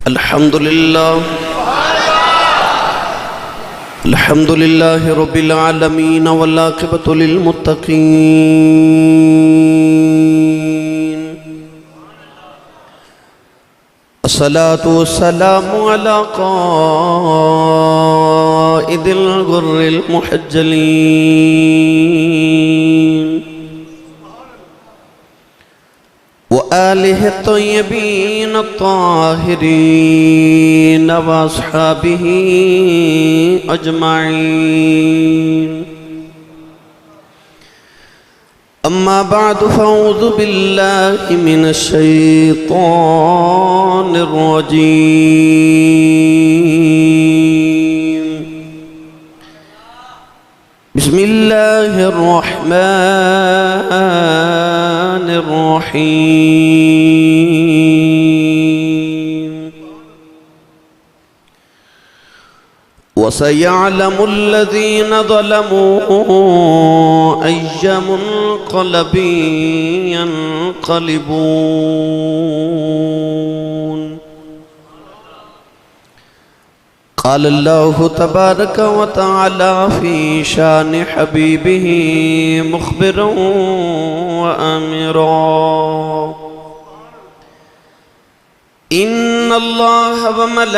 الحمد لله رب العالمين والعاقبة للمتقين. الصلاة والسلام على قائد الغر المحجلين وآله الطيبين الطاهرين وأصحابه أجمعين. أما بعد فأعوذ بالله من الشيطان الرجيم. بسم الله الرحمن الرحيم. وسيعلم الذين ظلموا أي منقلب ينقلبون. قال الله تبارك وتعالى في شان حبيبه مخبرا وآمرا: إن الله وملائكته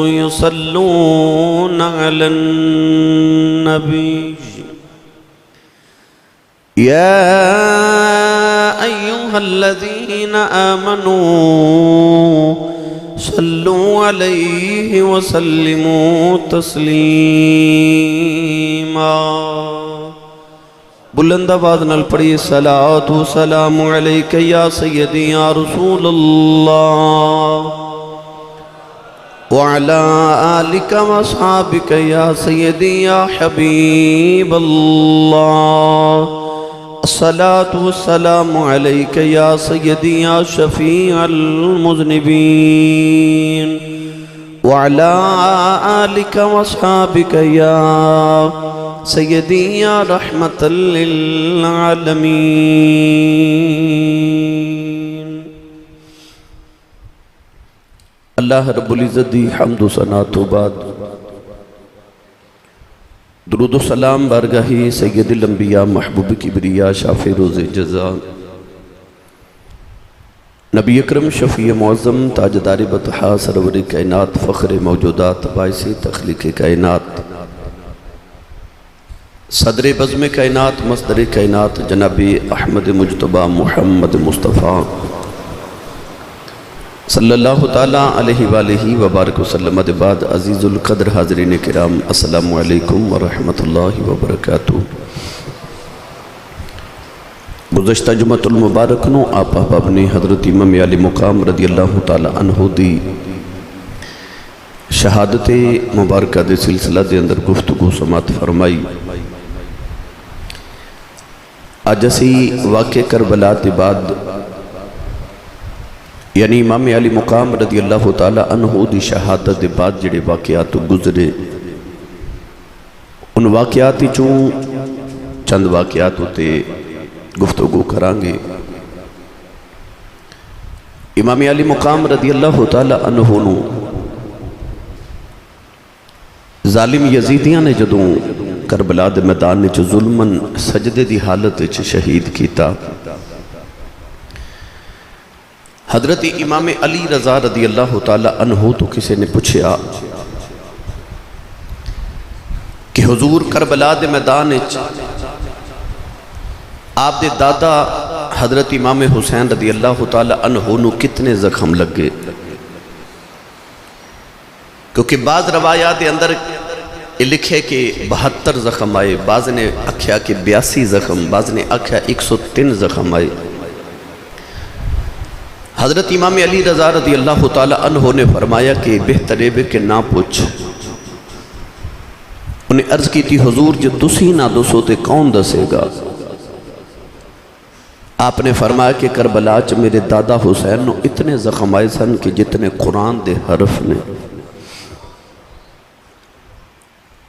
يصلون على النبي يا أيها الذين آمنوا صلوا عليه وسلموا تسلیما. بلند آواز نال پڑھیے: صلاۃ و سلام علیک یا سیدی یا رسول اللہ وعلی آلک و اصحابک یا سیدی یا حبیب اللہ. الصلاة والسلام علیک یا سیدی یا شفیع المذنبین وعلی آلک و اصحابک یا سیدی یا رحمت للعالمین. اللہ رب العزت دی حمد و ثنا تو بعد درود و سلام بارگاہی سید الانبیاء محبوب کبریا شافع روز جزا نبی اکرم شفیع معظم تاجدار بطحا سرور کائنات فخر موجودات باعث تخلیق کائنات صدر بزم کائنات مصدر کائنات جناب احمد مجتبی محمد مصطفیٰ صلی اللہ تعالیٰ علیہ وآلہ وبارک وسلم. بعد عزیز القدر حاضرین کرام، السلام علیکم ورحمۃ اللہ وبرکاتہ. گزشتہ جمعۃ المبارک نو آپ احباب نے حضرت امام علی مقام رضی اللہ تعالیٰ عنہ دی شہادت مبارکہ دے سلسلہ دے اندر گفتگو سماعت فرمائی. آج اسی واقع کربلا تے بعد یعنی امام علی مقام رضی اللہ تعالیٰ عنہ دی شہادت دے بعد جڑے واقعات گزرے ان واقعات چوں چند واقعات ہوتے گفتگو کرانگے. امام علی مقام رضی اللہ تعالیٰ عنہ نو ظالم یزیدیاں نے جدوں کربلا دے میدان نے ظلمن سجدے دی حالت شہید کیتا. حضرت امام علی رضا رضی اللہ تعالیٰ عنہ تو کسی نے پوچھا کہ حضور کربلا دے میدان آپ دے دادا حضرت امام حسین رضی اللہ تعالیٰ عنہ نو کتنے زخم لگے؟ کیونکہ بعض روایات دے اندر لکھے کہ 72 زخم آئے، بعض نے آکھیا کہ 82 زخم، بعض نے آکھیا 103 زخم آئے. حضرت امام علی رضا رضی اللہ تعالیٰ عنہ نے فرمایا کہ بہتر ہے کہ نہ پوچھ. انہیں عرض کی تھی حضور جو تسی نہ دسو تے کون دسے گا؟ آپ نے فرمایا کہ کربلا چ میرے دادا حسین نو اتنے زخم آئے سن کہ جتنے قرآن دے حرف نے.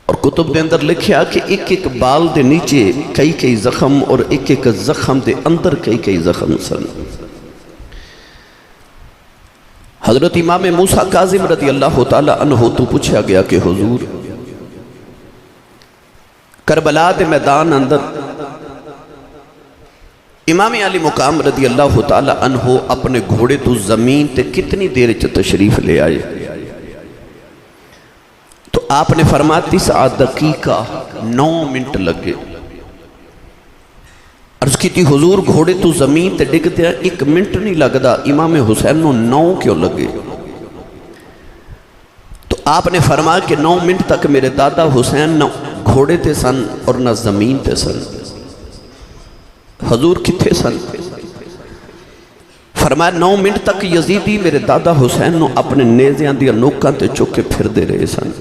اور کتب دے اندر لکھیا کہ ایک ایک بال دے نیچے کئی کئی زخم اور ایک ایک زخم دے اندر کئی کئی زخم سن. حضرت امام موسیٰ کاظم رضی اللہ تعالی عنہ تو پوچھا گیا کہ حضور کربلا دے میدان اندر امام علی مقام رضی اللہ تعالی عنہ اپنے گھوڑے تو زمین تے کتنی دیر تشریف لے آئے؟ تو آپ نے فرمایا 9 دقیقہ 9 منٹ لگے۔ عرض کی تھی حضور گھوڑے تو زمین تے ڈگ دیا 1 منٹ نہیں لگدا، امام حسین نو 9 کیوں لگے؟ تو آپ نے فرمایا کہ 9 منٹ تک میرے دادا حسین نہ گھوڑے تے سن اور نہ زمین تے سن۔ حضور کتھے سن؟ فرمایا 9 منٹ تک یزیدی میرے دادا حسین نو اپنے نیزیاں دیا نوکاں تے چکے پھر دے رہے سن۔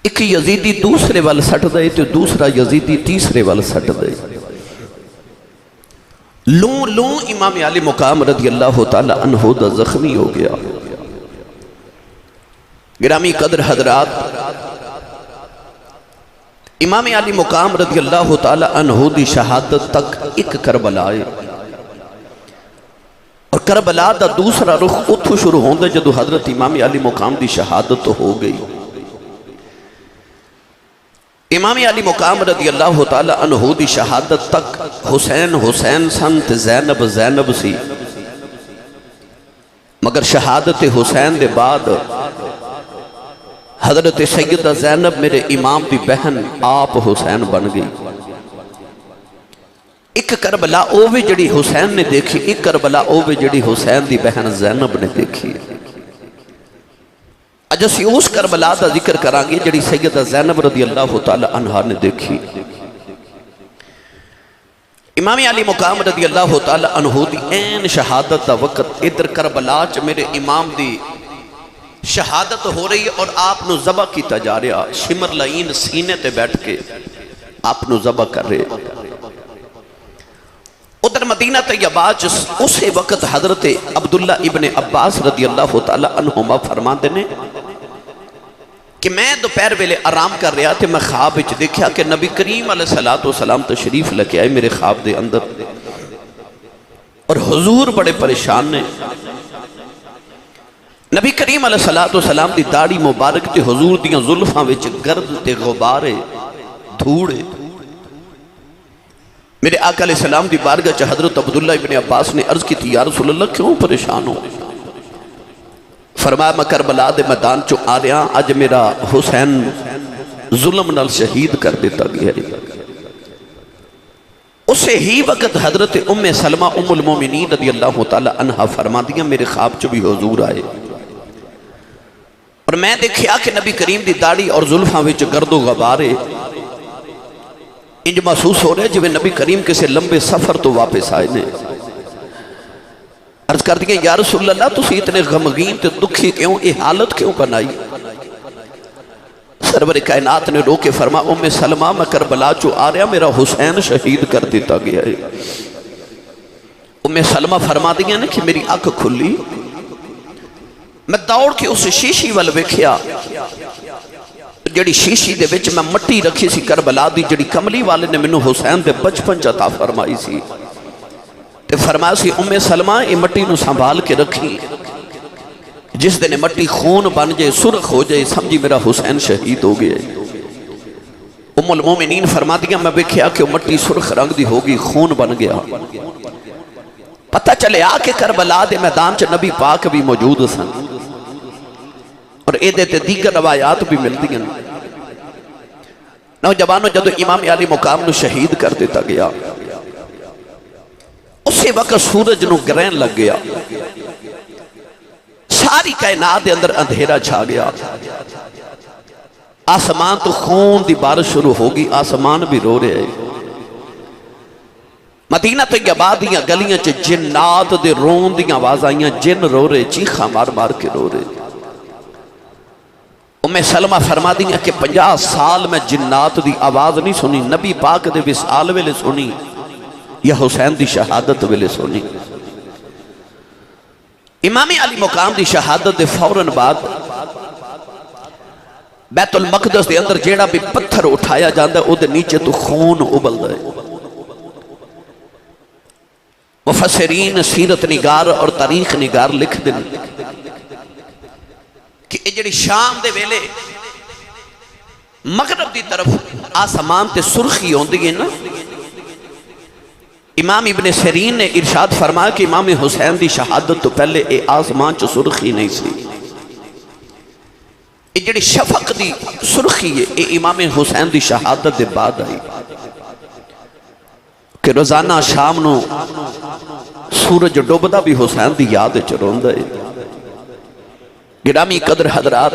ایک یزیدی دوسرے وال سٹ دے تو دوسرا یزیدی تیسرے وال سٹ دے۔ لوں امام علی مقام رضی اللہ تعالی عنہ دا زخمی ہو گیا۔ گرامی قدر حضرات، امام علی مقام رضی اللہ تعالی عنہ دی شہادت تک ایک کربلا ہے، اور کربلا دا دوسرا رخ اتھو شروع ہوندے جدو حضرت امام علی مقام دی شہادت ہو گئی۔ امام علی مقام رضی اللہ تعالی عنہ دی شہادت تک حسین سن تے زینب سی، مگر شہادت حسین دے بعد حضرت سیدہ زینب میرے امام دی بہن آپ حسین بن گئی۔ ایک کربلا اووے جڑی حسین نے دیکھی، ایک کربلا اووے جڑی حسین دی بہن زینب نے دیکھی۔ اج اسی اس کربلا دا ذکر کرانگے جڑی سیدہ زینب رضی اللہ تعالی عنہ نے دیکھی۔ امام علی مقام رضی اللہ تعالی عنہ دی این شہادت دا وقت ادھر کربلا چ میرے امام دی شہادت ہو رہی ہے اور آپ نو ذبح کیتا جا رہا، شمر لعین سینے تے بیٹھ کے آپ نو ذبح کر رہے۔ ادھر مدینہ طیبہ اسے وقت حضرت عبداللہ ابن عباس رضی اللہ تعالی عنہما فرما دینے کہ میں دوپہر ویلے آرام کر رہا تھے، میں خواب وچ دیکھا کہ نبی کریم علیہ السلام تشریف لے آئے میرے خواب دے اندر، اور حضور بڑے پریشان نے۔ نبی کریم علیہ السلام دی داڑھی مبارک تے حضور دیاں زلفاں وچ گرد تے غبارے دھوڑے۔ میرے آقا علیہ السلام دی بارگاہ چ حضرت عبداللہ ابن عباس نے عرض کی تھی یا رسول اللہ کیوں پریشان ہو؟ فرمایا میں کربلا دے میدان چو آ رہا، اج میرا حسین ظلم نال شہید کر دیتا گیا ہے۔ اسے ہی وقت حضرت ام سلمہ ام المومنین رضی اللہ تعالی عنہ فرما دیا میرے خواب چو بھی حضور آئے، اور میں دیکھیا کہ نبی کریم دی داڑھی اور زلفاں وچ گرد و غبارے، انج محسوس ہو رہے جویں نبی کریم کسے لمبے سفر تو واپس آئے نے۔ عرض کر دیا یا رسول اللہ تسی اتنے غمگین تے دکھی کیوں، یہ حالت کیوں بنائی؟ سرور کائنات نے رو کے فرما ام سلمہ میں کربلا چو آ رہا میرا حسین شہید کر دیتا گیا ہے۔ ام سلمہ فرما دیا نے کہ میری آنکھ کھلی، میں دوڑ کے اس شیشی وال ویکھیا، جڑی شیشی دے وچ میں مٹی رکھی سی کربلا دی، جڑی کملی والے نے منو حسین دے بچپن عطا فرمائی سی، تے فرمایا سی ام سلمہ یہ مٹی نو سنبھال کے رکھی، جس دن مٹی خون بن جائے سرخ ہو جائے سمجھی میرا حسین شہید ہو گیا۔ ام المومنین فرما دیا میں دیکھا کہ مٹی سرخ رنگ دی ہوگی، خون بن گیا۔ پتہ چلے آ کے کربلا دے میدان چ نبی پاک بھی موجود سن، اور اے دیتے دیگر روایات بھی مل دیا۔ نوجوانوں جدو امام علی مقام نو شہید کر دیتا گیا، اسی وقت سورج نو گرہن لگ گیا، ساری کائنات دے اندر اندھیرا چھا گیا، آسمان تو خون دی بارش شروع ہوگی، آسمان بھی رو رہے ہیں۔ مدینہ طیبہ دیاں گلیاں چ جنات دے رون دیاں آواز آئیاں، جن رو رہے، چیخا مار مار کے رو رہے۔ ام سلمہ فرما دیا کہ 50 سال میں جنات دی آواز نہیں سنی، نبی پاک دے وصال ویلے سنی یا حسین دی شہادت ویلے سنی۔ امام علی مقام دی شہادت دے فوراً بعد بیت المقدس دے اندر جیڑا بھی پتھر اٹھایا جاندہ او دے نیچے تو خون ابل دے۔ مفسرین سیرت نگار اور تاریخ نگار لکھ دیں کہ یہ جڑی شام دے ویلے مغرب دی طرف آسمان تے سرخی ہوندی ہے نا، امام ابن سیرین نے ارشاد فرمایا کہ امام حسین دی شہادت تو پہلے اے آسمان چ سرخی نہیں سی، یہ جڑی شفق دی سرخی ہے اے امام حسین دی شہادت دے بعد آئی کہ روزانہ شام نو سورج ڈوبدا بھی حسین دی یاد وچ روندا ہے۔ گرامی قدر حضرات،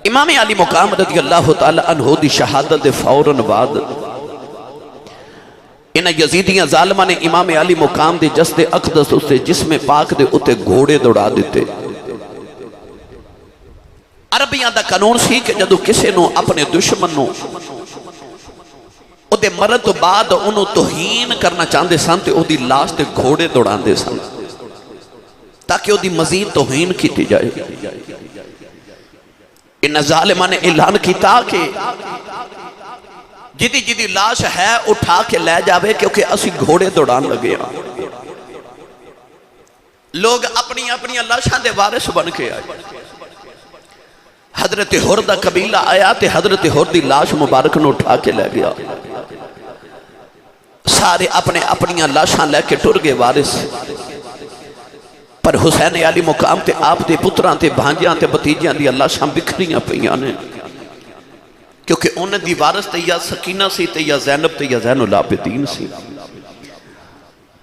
امام علی مقام رضی اللہ تعالی عنہ دی شہادت دے فوراً بعد انہاں یزیدیاں ظالمہ نے امام علی مقام دے جسد اقدس اسے جسم پاک دے اتے گھوڑے دوڑا دیتے۔ عربیاں دا قانون سی کہ جدو کسے نو اپنے دشمن نو او دے مرد تو بعد انہوں توہین کرنا چاہندے سن تے او دی لاش تے گھوڑے دوڑان دے سن تاکہ او دی مزید توہین کیتی جائے۔ ان ظالمہ نے اعلان کیتا کہ جدی جدی لاش ہے اٹھا کے لے جاوے کیونکہ اسی گھوڑے دوڑان لگے ہیں۔ لوگ اپنی اپنی لاشاں دے وارث بن کے آئے۔ حضرت حر دا قبیلہ آیا تے حضرت حر دی لاش مبارک نو اٹھا کے لے گیا، سارے اپنے اپنی لاشاں لے کے ٹر گئے وارث، پر حسین علی مقام تے آپ دے پتراں تے بھانجیاں تے بتیجیاں دی لاشاں بکھریاں پئیاں نے، کیونکہ انہیں دی وارث تے یا سکینہ سی تے یا زینب تے یا زین العابدین سی۔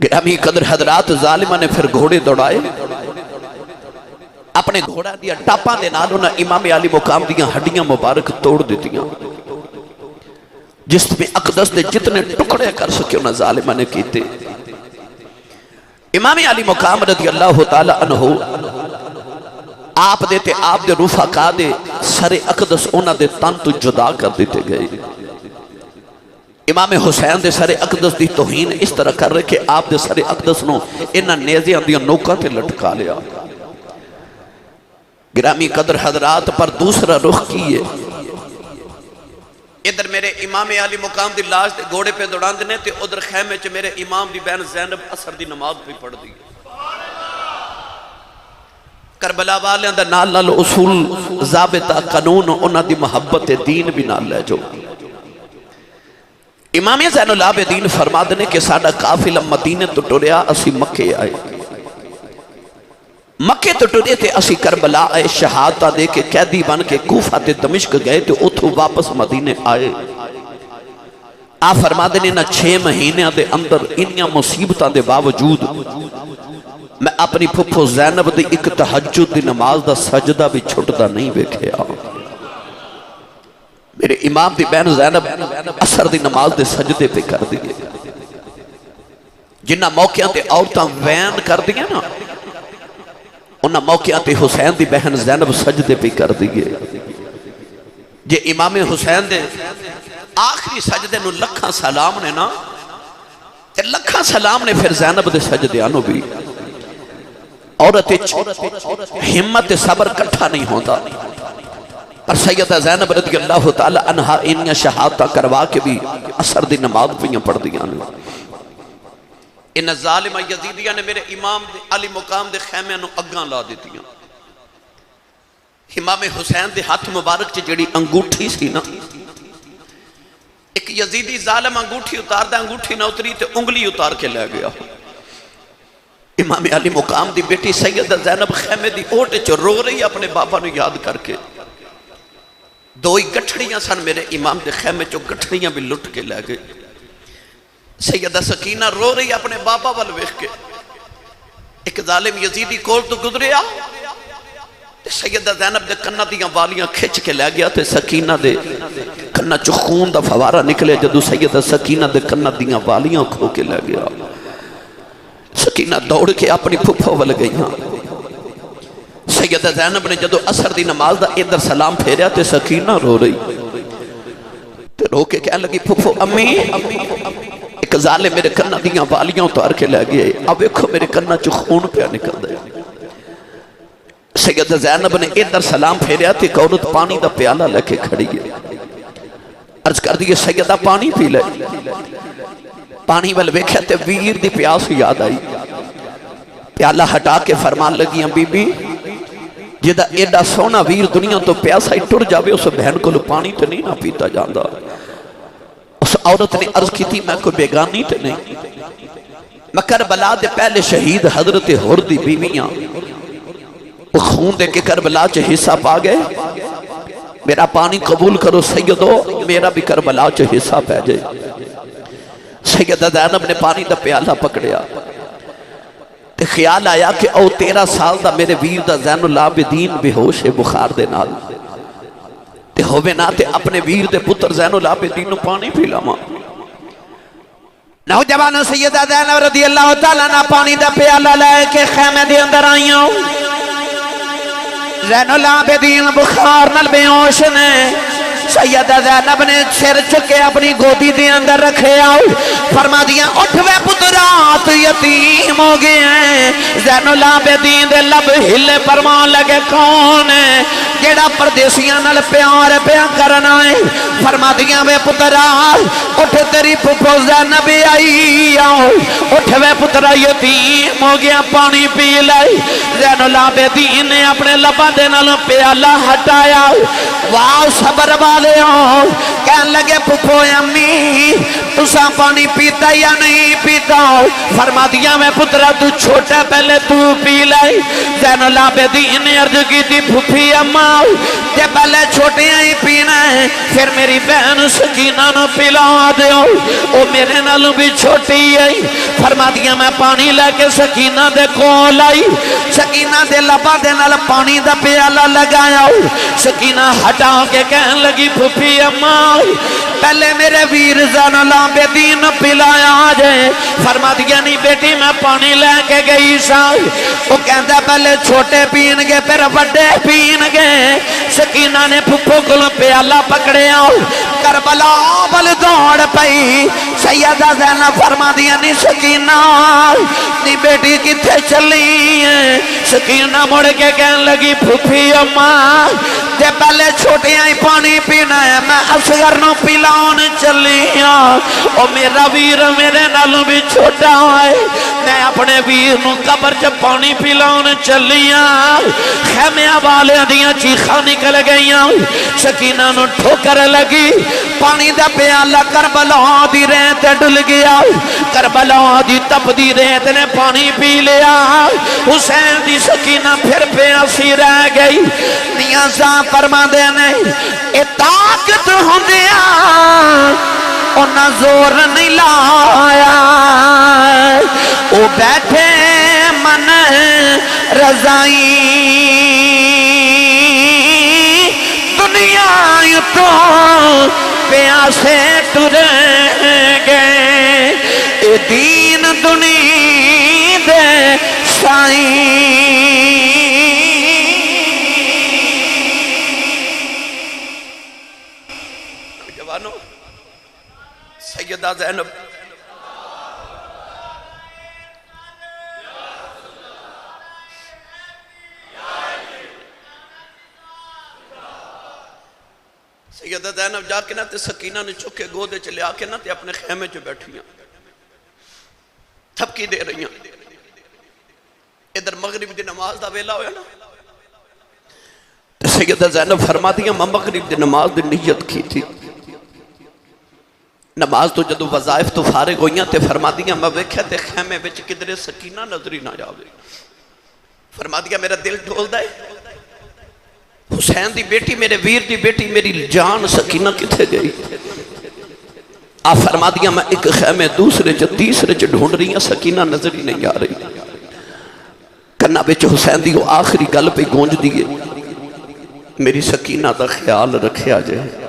گرامی قدر حضرات، ظالمہ نے پھر گھوڑے دوڑائے، اپنے گھوڑا دیا ٹاپاں دے نال انہاں امام علی مقام دیا ہڈیاں مبارک توڑ دیتیاں، جس میں اقدس دے جتنے ٹکڑے کر سکے انہاں ظالمہ نے کیتے۔ امام علی مقام رضی اللہ تعالی عنہ آپ دیتے آپ دے رفقا دے سر اقدس انہاں دے تن تو جدا کر دیتے گئے۔ امام حسین دے سر اقدس دی توہین اس طرح کر رہے کہ آپ دے سر اقدس نو انہاں نیزیاں دیا نوکاں تے لٹکا لیا۔ گرامی قدر حضرات، پر دوسرا رخ کیے، ادھر میرے امام علی مقام دی لاش دے گھوڑے پہ دوڑان دینے تے ادھر خیمے چ میرے امام دی بہن زینب عصر دی نماز پہ پڑھ دی۔ کربلا والیاں دا نال نال اصول ضابطہ قانون انہاں دی محبت دین بھی نال لے جو۔ امام زین العابدین فرما دینے کہ ساڑھا قافلہ مدینہ تو ٹریا اسی مکے آئے، مکے تو ٹرے تھے اسی کربلا آئے، شہادتہ دے کے قیدی بن کے کوفہ تے دمشق گئے تو اتھو واپس مدینے آئے۔ آپ فرما دینے نہ 6 مہینے دے اندر انیاں مصیبتاں دے باوجود میں اپنی پھپھو زینب دی ایک تہجد دی نماز دا سجدہ بھی چھٹدا نہیں بیکھیا۔ میرے امام دی بہن زینب عصر دی نماز دے سجدے پہ کر دیئے، جنہ موقعہ تے عورتاں وین کر دیئے نا، انہاں موقعہ تے حسین دی بہن زینب سجدے پہ کر دیئے۔ جے امام حسین دے آخری سجدے نو لکھاں سلام نے نا، تے لکھاں سلام نے پھر زینب دے سجدے آنو بھی۔ عورت ہمت صبر کٹھا نہیں ہوتا، پر سیدہ زینب رضی اللہ تعالی عنہ انیاں شہادتہ کروا کے بھی عصر دی نماز پہ پڑھ دیا۔ ان ظالمہ یزیدیہ نے میرے امام علی مقام دے خیمے نو اگاں لا دیتیاں۔ امام حسین دے ہاتھ مبارک چی جڑی انگوٹھی سی نا، ایک یزیدی ظالم انگوٹھی اتار دا، انگوٹھی نہ اتری تے انگلی اتار کے لے گیا۔ امام علی مقام دی بیٹی سیدہ زینب خیمے دی اوٹے چو رو رہی اپنے بابا نو یاد کر کے۔ دوئی گٹھڑیاں سن میرے امام دے خیمے چو، گٹھڑیاں بھی لٹ کے لے گئے۔ سیدہ سکینہ رو رہی اپنے بابا وال ویکھ کے، ایک ظالم یزیدی کول تو گزریا، سیدہ زینب دے کنہ دیاں والیاں کھچ کے لے گیا، تے سکینہ دے کنہ چو خون دا فوارہ نکلے، جدو سیدہ سکینہ دے کنہ دیاں والیاں کھو کے لے گیا۔ سکینہ دوڑ کے اپنی پھپھو وال گئیاں۔ سیدہ زینب نے جدو عصر دی نماز دا ادھر سلام پھیریا تے سکینہ رو رہی، تے رو کے کہنے لگی پھپھو امی، ایک ظالم میرے کنہ دیاں والیاں اتار کے لے گئے، اب ایکھو میرے کنہ چو خون پہ نکل دے۔ سیدہ زینب نے ادھر سلام پھیریا تے ایک عورت پانی دا پیالہ لے کے کھڑی ہے، عرض کر دیئے سیدہ پانی پی لے۔ پانی ول ویکھیا تے ویر دی پیاس یاد آئی، پیالہ ہٹا کے فرمان لگیاں بی بی جدہ ایڈا سونا ویر دنیا تو پیاسا ہی ٹر جاوے اس بہن کو پانی تو نہیں نہ پیتا جاندہ۔ اس عورت نے عرض کی تھی میں کوئی بیگانی تو نہیں، میں کربلا دے پہلے شہید حضرت حر دی بیویاں وہ خون دے کے کربلا چے حصہ پا گئے، میرا پانی قبول کرو سیدو، میرا بھی کربلا چے حصہ پہ جائے۔ سیدہ زینب نے پانی دا پیالہ پکڑیا تے خیال آیا کہ او 13 سال دا میرے ویر دا زین العابدین بے ہوش بخار دے نال تے ہووے نا تے اپنے ویر دے پتر زین العابدین نو پانی پی لاواں۔ نوجوانوں سیدہ زینب رضی اللہ تعالیٰ نا پانی دا پیالہ لے کے خیمے دے اندر آئیوں، زین العابدین بخار نال بے ہوش نے سیدہ زینب نے سر چکے اپنی گودی دے اندر رکھے آؤ، فرما دیا اٹھ وے پترات یتیم ہو گئے ہیں۔ زین العابدین دے لب ہلے فرمان لگے کون ہے جیڑا پردیسیاں نال پیار پیا کرنا ہے، فرما دیا وے پترات اٹھ تیری پھپھو زینب آئی آؤ، اٹھ وے پترا یتیم ہو گیا پانی پی لائی۔ زین العابدین نے اپنے لبا دے نال پیالہ ہٹایا، واہ صبر والے ہوں کہن لگے پھپھو امی تسا پانی پیتا یا نہیں پیتا؟ فرما دیا میں پترا تو چھوٹا پہلے تو پی لائی۔ زین العابدین نے عرض کی تھی پھپھی اماں کہ پہلے چھوٹے ہی پینا ہے پھر میری بہن سکینہ نو پلا دیو، او میرے نالوں بھی چھوٹی ہے۔ فرما دیا میں پانی لے کے سکینہ دے کول آئی، سکینہ دے لبا دے نال پانی دا پیالہ لگایا، سکینہ ہٹا کے کہن لگی پھپھی اماں پہلے میرے ویر زین العابدین پلایا جائے۔ فرما دیا نہیں بیٹی میں پانی لے کے گئی سا، وہ کہندہ پہلے چھوٹے پین گے پھر بڑے پین گے۔ سکینہ نے پھپھو کو پیالہ پکڑے آؤ، کربلا بل دوڑ پئی۔ سیدہ زینب فرما دیا نہیں سکینہ نہیں بیٹی کتھے چلی ہیں؟ سکینہ مڑ کے کہن لگی پھپھی اماں جے پہلے چھوٹے ہی پانی پینا ہے میں اصغر نو پلاؤن چلی ہاں، او میرا ویر میرے نالوں بھی چھوٹا ہے، میں اپنے ویر نو قبر چ پانی پلاؤن چلی ہاں۔ خیمے والے دیاں چیخاں نکل گئیاں، سکینہ نو ٹھوکر لگی، پانی دا پیالہ کربلا دی ریت ڈل گیا، کربلا دی تپ دی ریت نے پانی پی لیا۔ حسین دی سکینہ پھر پیاسی رہ گئی، نیازاں فرما دینے اے طاقت ہوندیا انہاں زور نہیں لایا، او بیٹھے من رضائی دنیا تو پیاسے ٹریں گے، اے دین دنیا دے سائیں۔ سیدہ زینب سیدہ زینب جا کے نہ تے سکینہ نے چکے گودے چلے آ کے نہ تے اپنے خیمے جو بیٹھیاں تھپکی دے رہی ہیں۔ ادھر مغرب دی نماز دا ویلا ہویا نا، سیدہ زینب فرما دیا میں مغرب دی نماز دی نیت کی تھی، نماز تو جدو وظائف تو فارغ ہوئیاں تے فرما دیا میں ویکھیا تے خیمے وچ کدھرے سکینہ نظری نہ جاوے۔ فرما دیا میرا دل ڈھول دے، حسین دی بیٹی میرے ویر دی بیٹی میری جان سکینہ کتھے گئی؟ آپ فرما دیا میں ایک خیمے دوسرے چ تیسرے چ ڈھونڈ رہی ہیں، سکینہ نظری نہیں آ رہی۔ کنا بچ حسین دی وہ آخری گل پہ گونج دیئے میری سکینہ دا خیال رکھیا جائے۔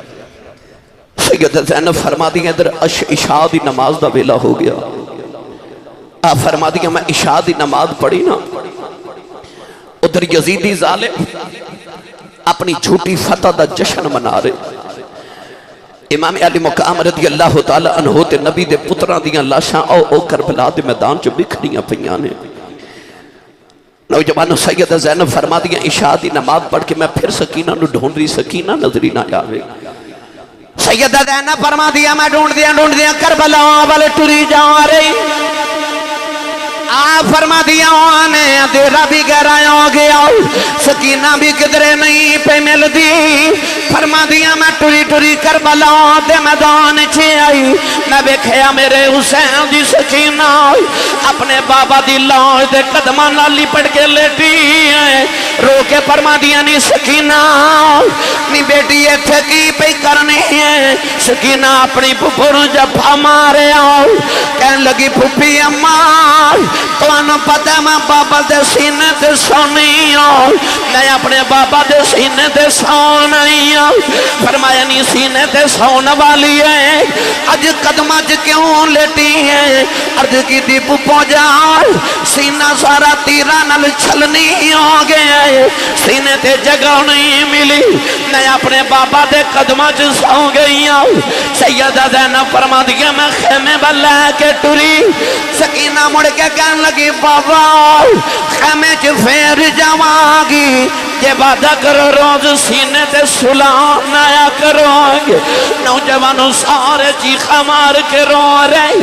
سیدہ زینب فرما دیا ادھر عشاء دی نماز دا ویلا ہو گیا، آپ فرما دیا میں عشاء دی نماز پڑھی نا، ادھر یزیدی ظالم اپنی جھوٹی فتح دا جشن منا رہے۔ امام علی مقام رضی اللہ تعالی عنہ تے نبی دے پتران دیاں لاشاں او کربلا دے میدان چ بکھریاں پیاں نے۔ نوجوانوں سیدہ زینب فرما دیا عشاء دی نماز پڑھ کے میں پھر سکینہ نو ڈھونڈ رہی، سکینہ نظری نہ آوے۔ سیدہ زینب فرما دیا میں ڈھونڈ دیا کربلا والے ٹری جا رہی آپ فرما دیا آنے اندھیرا بھی گہرا ہو گیا سکینہ بھی کدرے نہیں پہ مل دی فرما دیا میں ٹری کربلا دے میدان چھے آئی میں بیکھیا میرے حسین دی سکینہ اپنے بابا دی لاش دے قدمہ نالی پڑ کے لیٹی ہے رو کے فرما دیا نہیں سکینہ نہیں بیٹی یہ تھکی پہ کرنی ہے سکینہ اپنی پھپھر جب ہمارے آؤ کہنے لگی پھپھی اماں تو انہوں پتہ میں بابا دے سینے دے سونی ہوں میں اپنے بابا دے سینے دے سونی ہوں فرمایا نہیں سینے دے سون والی ہے اج قدمہ کیوں لیٹی ہے عرض کی دی پپو جاؤ سینہ سارا تیرہ نل چھلنی ہو گیا ہے سینے تے جگہ نہیں ملی میں اپنے بابا دے قدمہ سو گئی ہوں سیدہ زینب فرما دیا میں خیمے بلے کے ٹری سکینہ مڑ کے کہنے لگی بابا خیمے چ پھیر جاواگی یہ وعدہ کرو روز سینے تے سلام نایا کرو گے نوجوانوں سارے چیخا مار کے رو رہے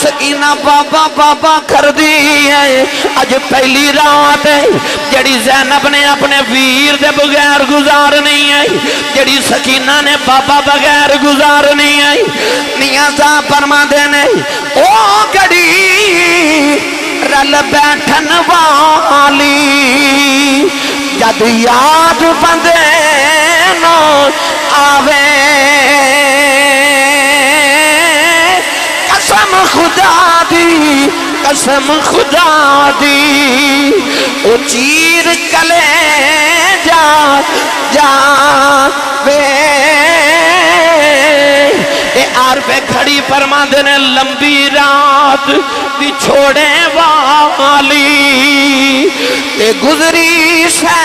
سکینہ بابا بابا کر دی ہے آج پہلی رات ہے جڑی زینب نے اپنے ویر دے بغیر گزار نہیں ہے جڑی سکینہ نے بابا بغیر گزار نہیں ہے نیازہ فرما دینے او گڑی رل بیٹھن والی جد یاد بندے نو آوے قسم خدا دی او چیر کلے جاوے اے آر پہ کھڑی فرما دینے لمبی رات دی چھوڑے والی اے گزری سے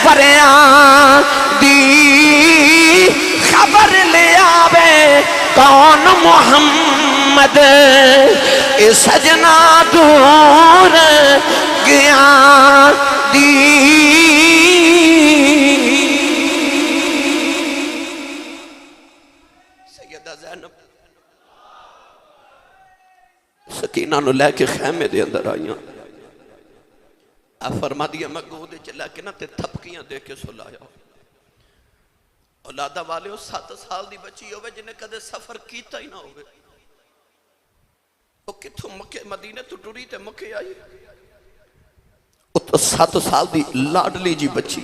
پریاں دی خبر لے آوے کون محمد اے سجنا دور گیا دی سکینہ نو لے کے خیمے دے اندر آئیاں آپ فرما دیا میں گودے چلا کے نا تے تھپکیاں دے کے سلایا اولادہ والے ہو 7 سال دی بچی ہوئے جنہیں کدے سفر کیتا ہی نہ ہوئے وہ کتھو مکہ مدینے تو ٹوری تے مکہ آئی وہ تو 7 سال دی لاڈلی جی بچی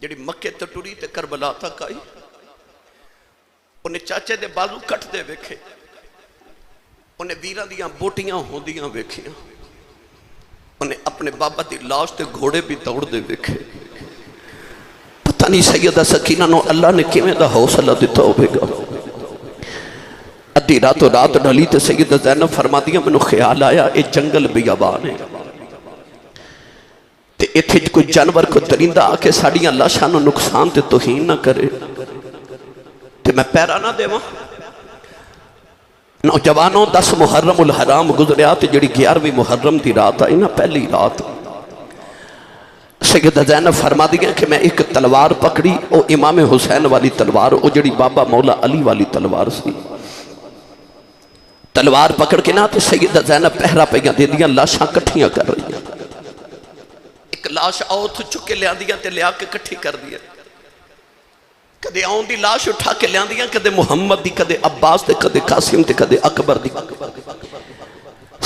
جڑی مکہ تو ٹوری تے کربلا تک آئی انہیں چاچے دے بازو کٹ دے ویکھے انہیں ویرہ دیاں بوٹیاں ہوں دیاں ویکھیاں انہیں اپنے بابا دی لاش تے گھوڑے بھی دوڑ دے ویکھے پتہ نہیں سیدہ سکینہ نو اللہ نے کیویں دا حوصلہ دیتا ہوئے گا ادھی رات و رات ڈھلی تے سیدہ زینب فرما دیا منو خیال آیا اے جنگل بیابان ہے تے ایتھے کوئی جانور کو درندہ آکے ساڑیاں لاشاں نو نقصان تے توہین نہ کرے تے میں پیرا نہ دے وہاں نوجوانوں 10 محرم الحرام گزریا تے جڑی 11ویں محرم دی رات آئی نا پہلی رات سیدہ زینب فرما دیا کہ میں ایک تلوار پکڑی او امام حسین والی تلوار او جڑی بابا مولا علی والی تلوار سی تلوار پکڑ کے نا تے سیدہ زینب پہرا پہیاں دے دیا لاشاں کٹھیاں کر رہی ہیں ایک لاش آؤتھ چکے لیا دیا تے لیا کے کٹھی کر دیا کدے آؤں دی لاش اٹھا کے لیا دیا کدے محمد دی کدے عباس دی کدے قاسم دی کدے اکبر دی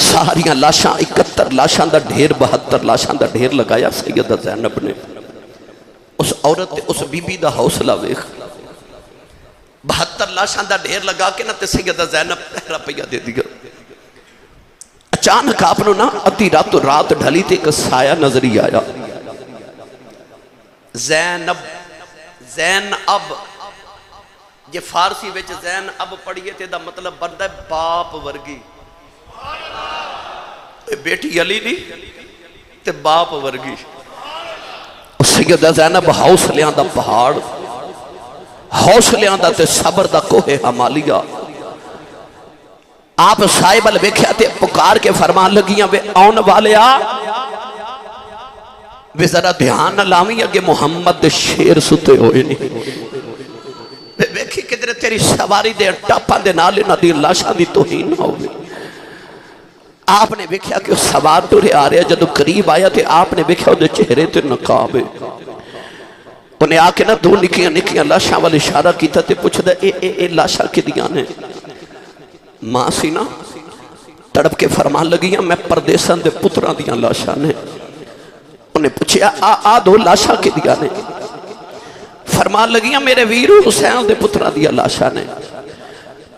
ساریاں لاشاں 71 لاشاں دا ڈھیر 72 لاشاں دا ڈھیر لگایا سیدہ زینب نے اس عورت اس بی بی دا حوصلہ ویخ 72 لاشاں دا ڈھیر لگا کے نا تے سیدہ زینب پہرا پہیا دے دیا اچانک آپ نے نا ادھی رات و رات ڈھلی تے ایک سایہ نظری آیا زینب زین اب یہ فارسی ویچ زین اب پڑھئے تے دا مطلب بندہ ہے باپ ورگی بیٹی علی دی تے باپ ورگی سیدہ زینب حوصلیاں دا پہاڑ حوصلیاں دا تے صبر دا کوہ حمالیہ آپ صاحب الویکھیا تے پکار کے فرمان لگیاں وے آن والے آ وے ذرا دھیان نہ لاویں اگے محمد شیر ستے ہوئے نہیں ویکھی کدھر تیری سواری دے ٹاپاں دے نال انہاں دی لاشاں دی توہین نہ ہوگی۔ آپ نے ویکھیا کہ سوار ٹرے آ رہا، جدو قریب آیا تے آپ نے ویکھیا دے چہرے تے نقاب ہے۔ انہیں آ کے نا دو نکیاں نکیاں لاشاں والے اشارہ کیتا تے پوچھ دے اے لاشاں کی دیاں نے؟ ماں سی نا تڑپ کے فرمان لگیاں میں پردیسان دے پتران دیاں لاشاں نے۔ انہیں پوچھیا آ دو لاشاں کی دیاں نے؟ فرمان لگیاں میرے ویر حسین دے پتران دیاں لاشاں نے۔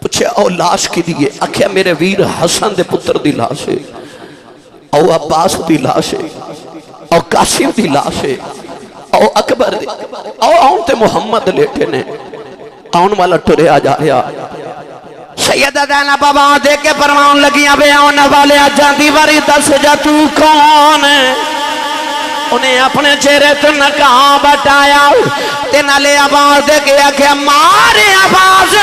پوچھے او لاش کی دیئے؟ اکھیا میرے ویر حسن دے پتر دی لاش ہے، او عباس دی لاش ہے، او قاسم دی لاش ہے، او اکبر دی، او آن تے محمد لیٹے نے۔ آن والا ٹرے آ جا رہا، سیدہ زینب بابا دے کے فرمان لگیاں بے آن والے آجاں دیواری دس جا تو کون ہے؟ انہیں اپنے چہرے تو نقاب ہٹایا تے نالے آواز دے گیا کہ ہمارے آواز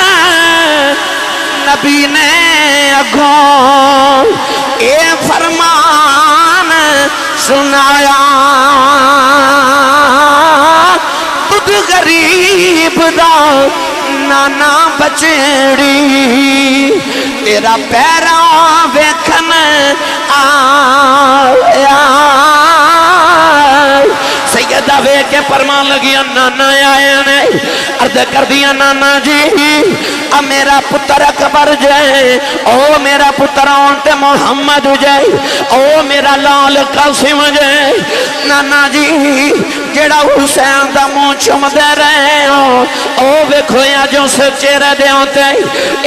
نبی نے اگوں اے فرمان سنایا، خود غریب دا نانا بچڑی تیرا پیرا ویکھن آیا۔ سیدہ وے کے فرمان لگیا نانا آئے نے، عرض کر دیا نانا جی اب میرا پتر اکبر جائے، او میرا پتر آنٹ محمد جائے، او میرا لال قاسم جائے۔ نانا جی جڑا حسین دا منہ چم دے رہے ہو، او ویکھویا جو سے چہرے دے ہوتے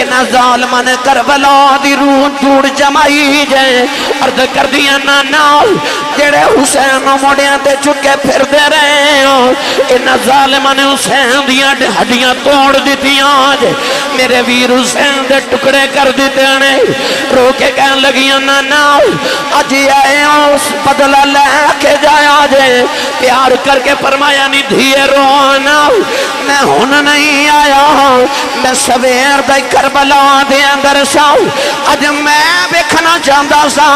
انہا ظالمان کربلا دی روح جوڑ جمائی جائے۔ عرض کر دیا نانا جڑے حسین موڑیاں تے چکے پھر دے رہے ہو، انہا ظالمان حسین دیا ہڈیاں توڑ دیتی آج، میرے ویر حسین دے ٹکڑے کر دیتے ہیں۔ رو کے کہنے لگیاں نانا آج آئے اس بدلہ لے کے جایا جائے، پیار کر کے فرمایا نہیں دھیے رونا، میں ہون نہیں آیا، میں سویر دائی کربلا دے اندر ساؤ، آج میں بکھنا چاہتا سا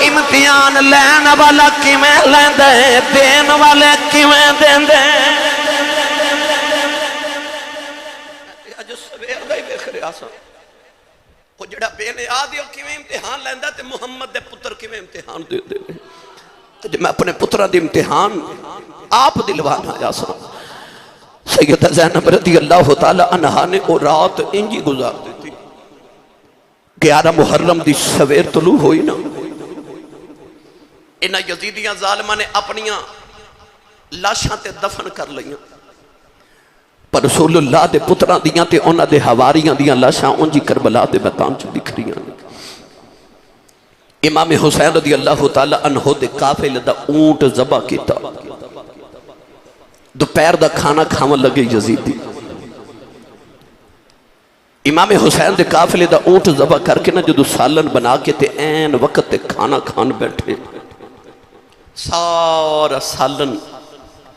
امتحان لین والا کی میں لین دے، دین والے کی میں دین دے۔ آج سویر دائی بکھ رہا سا، وہ جڑا بے نے آدھیوں کی میں امتحان لین دا تے محمد دے پتر کی میں امتحان دے دے۔ جب میں اپنے پترہ دی امتحان آپ دلوانا آیا سا، سیدہ زینب رضی اللہ تعالی عنہ نے وہ رات انجی گزار دیتی۔ 11 محرم دی سویر طلوع ہوئی نا، انہا یزیدیاں ظالمہ نے اپنیاں لاشاں تے دفن کر لئیاں، پر رسول اللہ دے پترہ دیاں تے انہا دے حواریاں دیاں لاشاں انجی کربلا دے میدان چ بکھریاں۔ امام حسین رضی اللہ تعالی عنہ دے قافلے دا اونٹ ذبح کیتا، دوپہر دا کھانا کھاون لگے یزیدی۔ امام حسین دے قافلے دا اونٹ ذبح کر کے نا جدو سالن بنا کے تے این وقت تے کھانا کھان بیٹھے، سارا سالن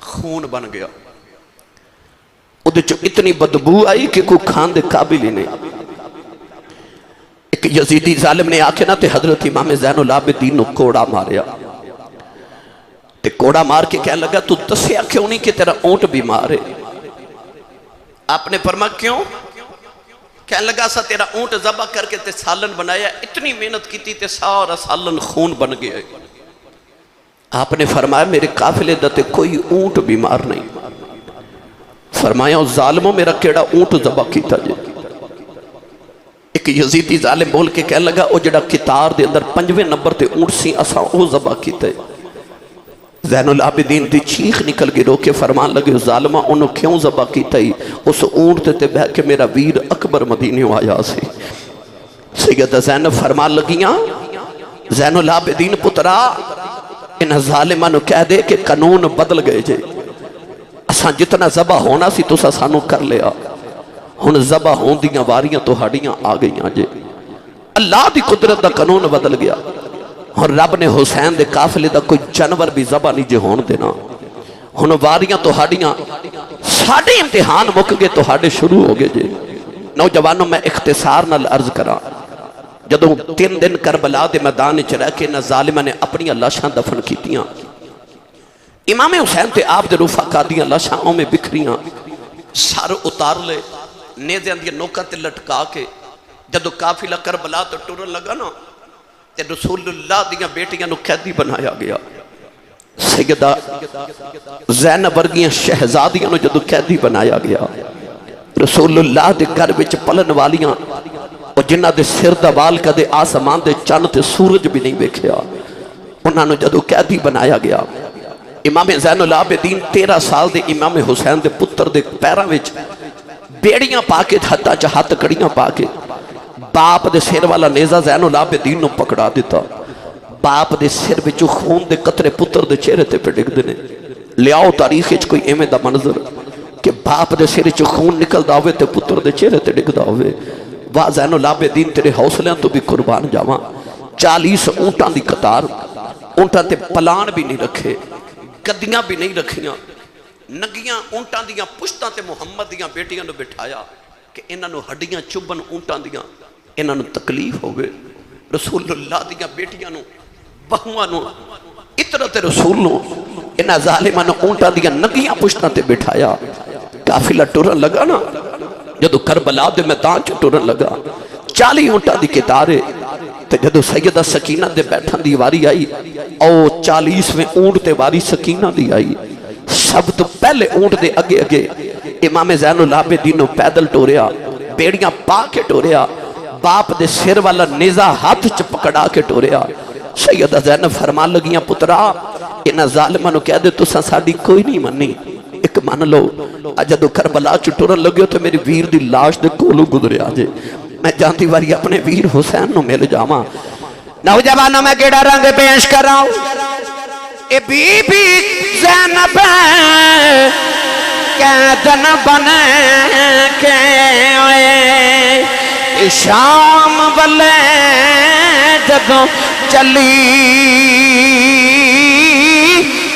خون بن گیا، ادھے چو اتنی بدبو آئی کہ کوئی کھان دے قابل ہی نہیں۔ ایک یزیدی ظالم نے آکے نا تے حضرت امام زین العابدین نو کوڑا ماریا، تے کوڑا مار کے کہنے لگا تو دسیا کیوں نہیں کہ تیرا اونٹ بیمار ہے؟ آپ نے فرما کیوں؟ کہنے لگا سا تیرا اونٹ ذبح کر کے تے سالن بنایا، اتنی محنت کی تے سارا سالن خون بن گیا۔ آپ نے فرمایا میرے قافلے دا تے کوئی اونٹ بیمار نہیں۔ فرمایا ظالموں میرا کیڑا اونٹ ذبح کیتا جائے۔ ایک یزیدی ظالم بول کے کہنے لگا او جڑا کتار دے اندر 5ویں نمبر تے اونٹ سی اساں او ذبح کیتا ہے۔ زین العابدین دی چیخ نکل گئی، رو کے فرمان لگے ظالمہ انہوں کیوں ذبح کیتا ہی؟ اس اونٹ تے بہ کے میرا ویر اکبر مدینہ آیا سی۔ سیدہ زینب فرمان لگیاں زین العابدین پترا انہاں ظالمہ نو کہہ دے کہ قانون بدل گئے جے، اساں جتنا ذبح ہونا سی تو سانو کر لیا، ہن ذبح ہون دیاں واریاں تو ہڈیاں آ گئیاں جے۔ اللہ دی قدرت دا قانون بدل گیا، اور رب نے حسین دے قافلے دا کوئی جانور بھی ذبح نہیں جے ہون دینا، ہن واریاں تو ہڈیاں ساڑھے امتحان مک گئے تو ہڈے شروع ہو گئے جے۔ نوجوانوں میں اختصار نال عرض کرا، جدوں 3 دن کربلا دے میدان وچ رہ کے نہ ظالمہ نے اپنی لاشاں دفن کیتیاں، امام حسین تے آپ دے رفقا دیاں لاشاں میں بکھریاں، سر اتار لے، نیزیاں دی نوکاں تے لٹکا کے جدو قافلہ کربلا تو ٹرن لگا نا تے رسول اللہ دیاں بیٹیاں نو قیدی بنایا گیا. سیدہ زینب ورگیاں شہزادیاں نو جدو قیدی بنایا گیا. رسول اللہ دے گھر وچ پلن والیاں اور جنہ دے سر دا وال کدے آسمان دے چند تے سورج بھی نہیں ویکھیا انہاں نو جدو قیدی بنایا گیا. امام زین العابدین 13 سال دے امام حسین دے پتر دے پیراں وچ بیڑیاں پا کے ہتھاں چ ہتھ کڑیاں پا کے باپ دے سر والا نیزہ زین العابدین نو پکڑا دیتا. باپ دے سر وچوں خون دے قطرے پتر دے چہرے تے پہ ڈگدے نے. لیاؤ تاریخ وچ کوئی ایویں دا منظر کہ باپ دے سر وچوں خون نکلدا ہوئے تے پتر دے چہرے تے ڈگدا ہوئے. واہ زین العابدین تیرے حوصلیاں تو بھی قربان جاواں. 40 اونٹاں دی قطار، اونٹاں تے پلان بھی نہیں رکھے، گدیاں بھی نہیں رکھیاں، نگیاں اونٹاں دیاں پشتاں تے محمد دیاں بیٹیاں نو بٹھایا کہ انہاں نو ہڈیاں چبن اونٹاں دیاں، انہاں نو تکلیف ہوئے. رسول اللہ دیاں بیٹیاں نو بہواں نو اطرت رسول نو انہاں ظالماں نو اونٹاں دیاں نگیاں پشتاں تے بٹھایا. قافلہ ٹرن لگا نا جدو کربلا دے میدان چ ٹرن لگا 40 اونٹاں دی قطارے تے جدو سیدہ سکینہ دے بیٹھن دی واری آئی او 40ویں اونٹ تے واری سکینہ دی آئی. سب تو پہلے اونٹ دے اگے اگے امام زین العابدین نو پیدل ٹوریا، بیڑیاں پا کے ٹوریا، باپ دے سر والا نیزہ ہاتھ چ پکڑا کے ٹوریا. سیدہ زینب فرمان لگیاں پترا انہاں ظالماں نو کہہ دے تساں ساڈی کوئی نہیں مننی، ایک من لو. جدو کربلا چ ٹرن لگے تو میری ویر دی لاش دے کولوں گزریا جے میں جانتی واری اپنے ویر حسین نو مل جاواں. نوجوانوں میں کیڑا رنگ پیش کراں اے بی بی زینب قیدن بنے کے آئے شام والے جدوں چلی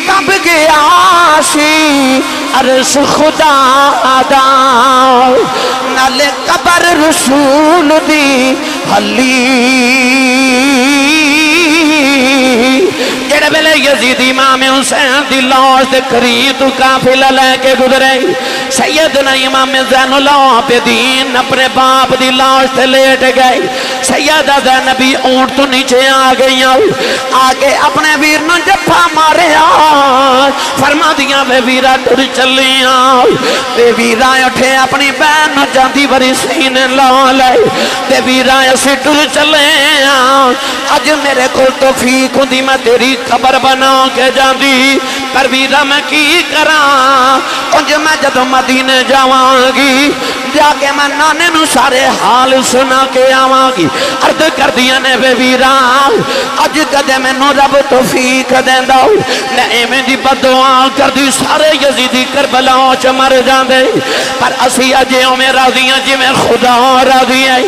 کب گیا سی عرش خدا دا نالے قبر رسول دی حلی جڑے ویلے یزید امام حسین دی لاش دے قریب تو قافلہ لے کے گزرے سیدنا امام زین العابدین اپنے باپ دی لاش تے لیٹ گئے. سیدہ زینبی اونٹ تو نیچے آ گئی آگے اپنے ویر نو جفا ماریا فرما دیا بے ویرہ ٹر چلیاں بے ویرہ اٹھے اپنی بہن نو جاندی بری سینے لا لے بے ویرہ اسی ٹر چلیاں اج میرے کو توفیق ہوں دی میں تیری قبر بنا کے جاندی پر ویرہ میں کی کراں انج میں جدو مدینے جاواں گی جا کے میں نانے نو سارے حال سنا کے آواں گی. عرض کر دیا نے بے ویرہ اج کدے میں نو رب توفیق دین دو نئے میں دی بدعا کر دی سارے یزیدی کربلا چ مر جاندے پر اسی اجیوں میں راضیاں جی میں خدا راضی ہے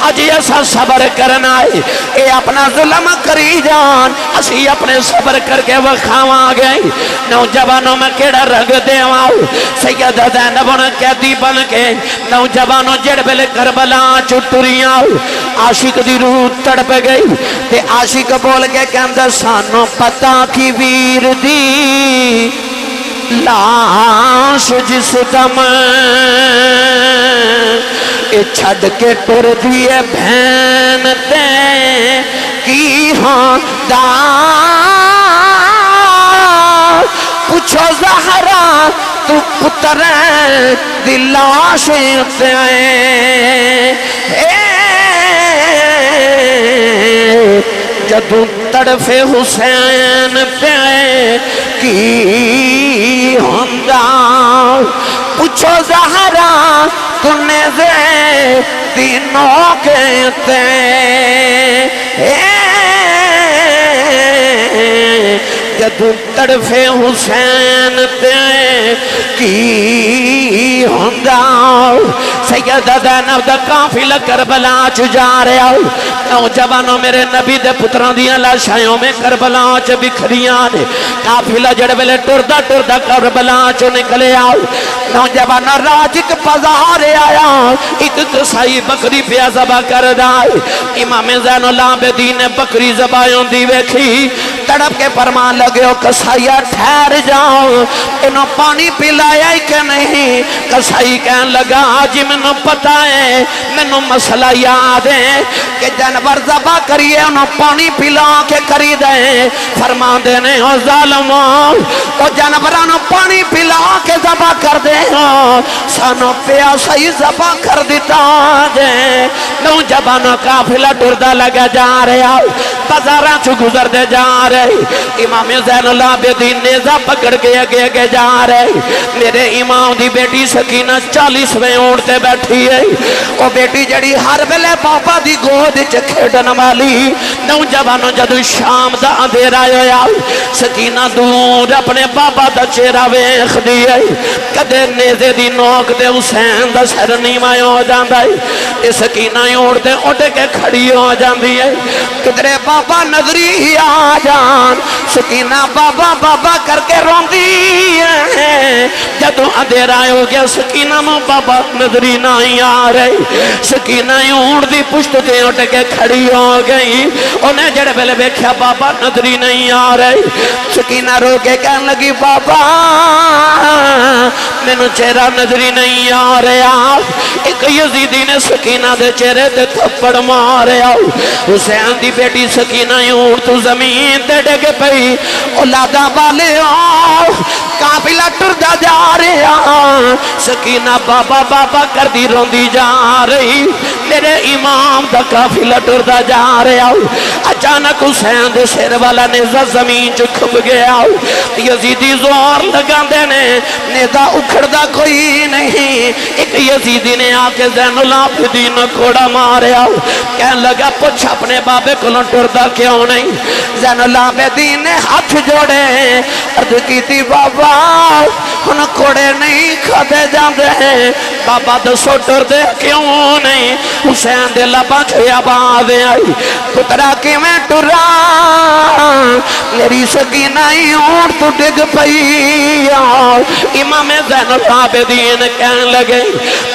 اجی ایسا صبر کرنا ہے اے اپنا ظلم کری جان اسی اپنے صبر کر کے وکھاواں گئے. نوجوانوں میں کیڑا رنگ دیواں سیدہ زینب نے قیدی بن کے نوجوانوں جڑ بلے کربلا چ ٹریاں عاشق دی روح تڑپ گئی تے عاشق بول کے کہندا سانو پتہ کی ویر دی لاش جس دم اے چھڑ کے ٹر دیے بہن تے کی ہاں دا پوچھو زہرا تو پتر دی لاش تے جدوں تڑفے حسین پہ کی ہوندا پوچھو زہرا تُنے دے دینوں کہتے جدوں تڑفے حسین پہ کی ہوندا سیدہ زینب دا قافلہ کربلا چ جا رہا نوجوانوں میرے نبی دے پتراں دیاں لاشاں میں کربلا چ بکھریاں نے قافلہ جڑ ویلے ٹردا ٹردا کربلا چ نکلے نوجوانوں راج ایک بازار آیا ایک کسائی بکری پیا ذبح کردا امام زین العابدین نے بکری ذبح ہوندی ویکھی تڑپ کے فرمان لگے ہو کسائیا ٹھہر جاؤ انہوں پانی پلایا ہی کہ نہیں کسائی کہن لگا جی منوں پتا ہے منوں مسئلہ یاد ہے کہ جانور ذبح کریے انہوں پانی پلا کے کری دیں فرما دینے ہو ظالموں او جانورانوں پانی پلا کے ذبح کر دے ہو سانو پیاسا ہی ذبح کر دیتا جے نوجوانوں قافلہ ٹردہ لگا جا رہے آؤ بازاراں چو گزر دے جا رہے امام زین العابدین نیزہ پکڑ کے اگے جا رہے میرے امام دی بیٹی سکینہ 40ویں اونٹے بیٹھی ہے وہ بیٹی جڑی ہر ویلے بابا دی گود چ کھیڈن والی نوجوانوں جدو شام دا اندھیرا ہویا سکینہ دور اپنے بابا دا چہرہ ویکھ دی ہے کدے نیزے دی نوک دے حسین دا سر نیواں ہو جاندا ہے اے سکینہ اونٹے اٹھ کے کھڑی ہو جاندی ہے کدرے بابا نظری ہی آ جان سکینہ بابا بابا کر کے روندی ہے جدو اندھیرا ہو گیا سکینہ مو بابا نظری نہ آ رہی سکینہ اونٹ دی پشت تے اٹھ کے کھڑی ہو گئی انہیں جڑے پہلے بیکھیا بابا نظری نہیں آ رہی سکینہ رو کے کہنے لگی بابا مینوں چہرہ نظری نہیں آ رہا ایک یزیدی نے سکینہ دے چہرے تے تھپڑ ماریا حسین دی بیٹی سکینہ اونٹ تو زمین تے ڈگ پئی اولاداں والے قافلہ ٹردا جا رہا سکینہ بابا بابا کر دی روندی جا رہی میرے امام دا قافلہ ٹردا جا رہا اچانک حسین دے سر والا نیزہ زمین چ کھپ گیا یزیدی زور لگا دینے نیزہ اکھڑدا کوئی نہیں ایک یزیدی نے آ کے زین العابدین کوڑا ماریا کہنے لگا پوچھ اپنے بابے کو ٹردا کیوں نہیں زین العابدین نے ہاتھ جوڑے عرض کی تھی بابا ان کوڑے نہیں کھدے جاندے ہیں بابا دسو ٹردے کیوں نہیں حسین دے لباں چھے آباد آئی پترا کی میں ٹرا میری سکینہ اونٹ تو ڈگ پئی امام زین العابدین کہنے لگے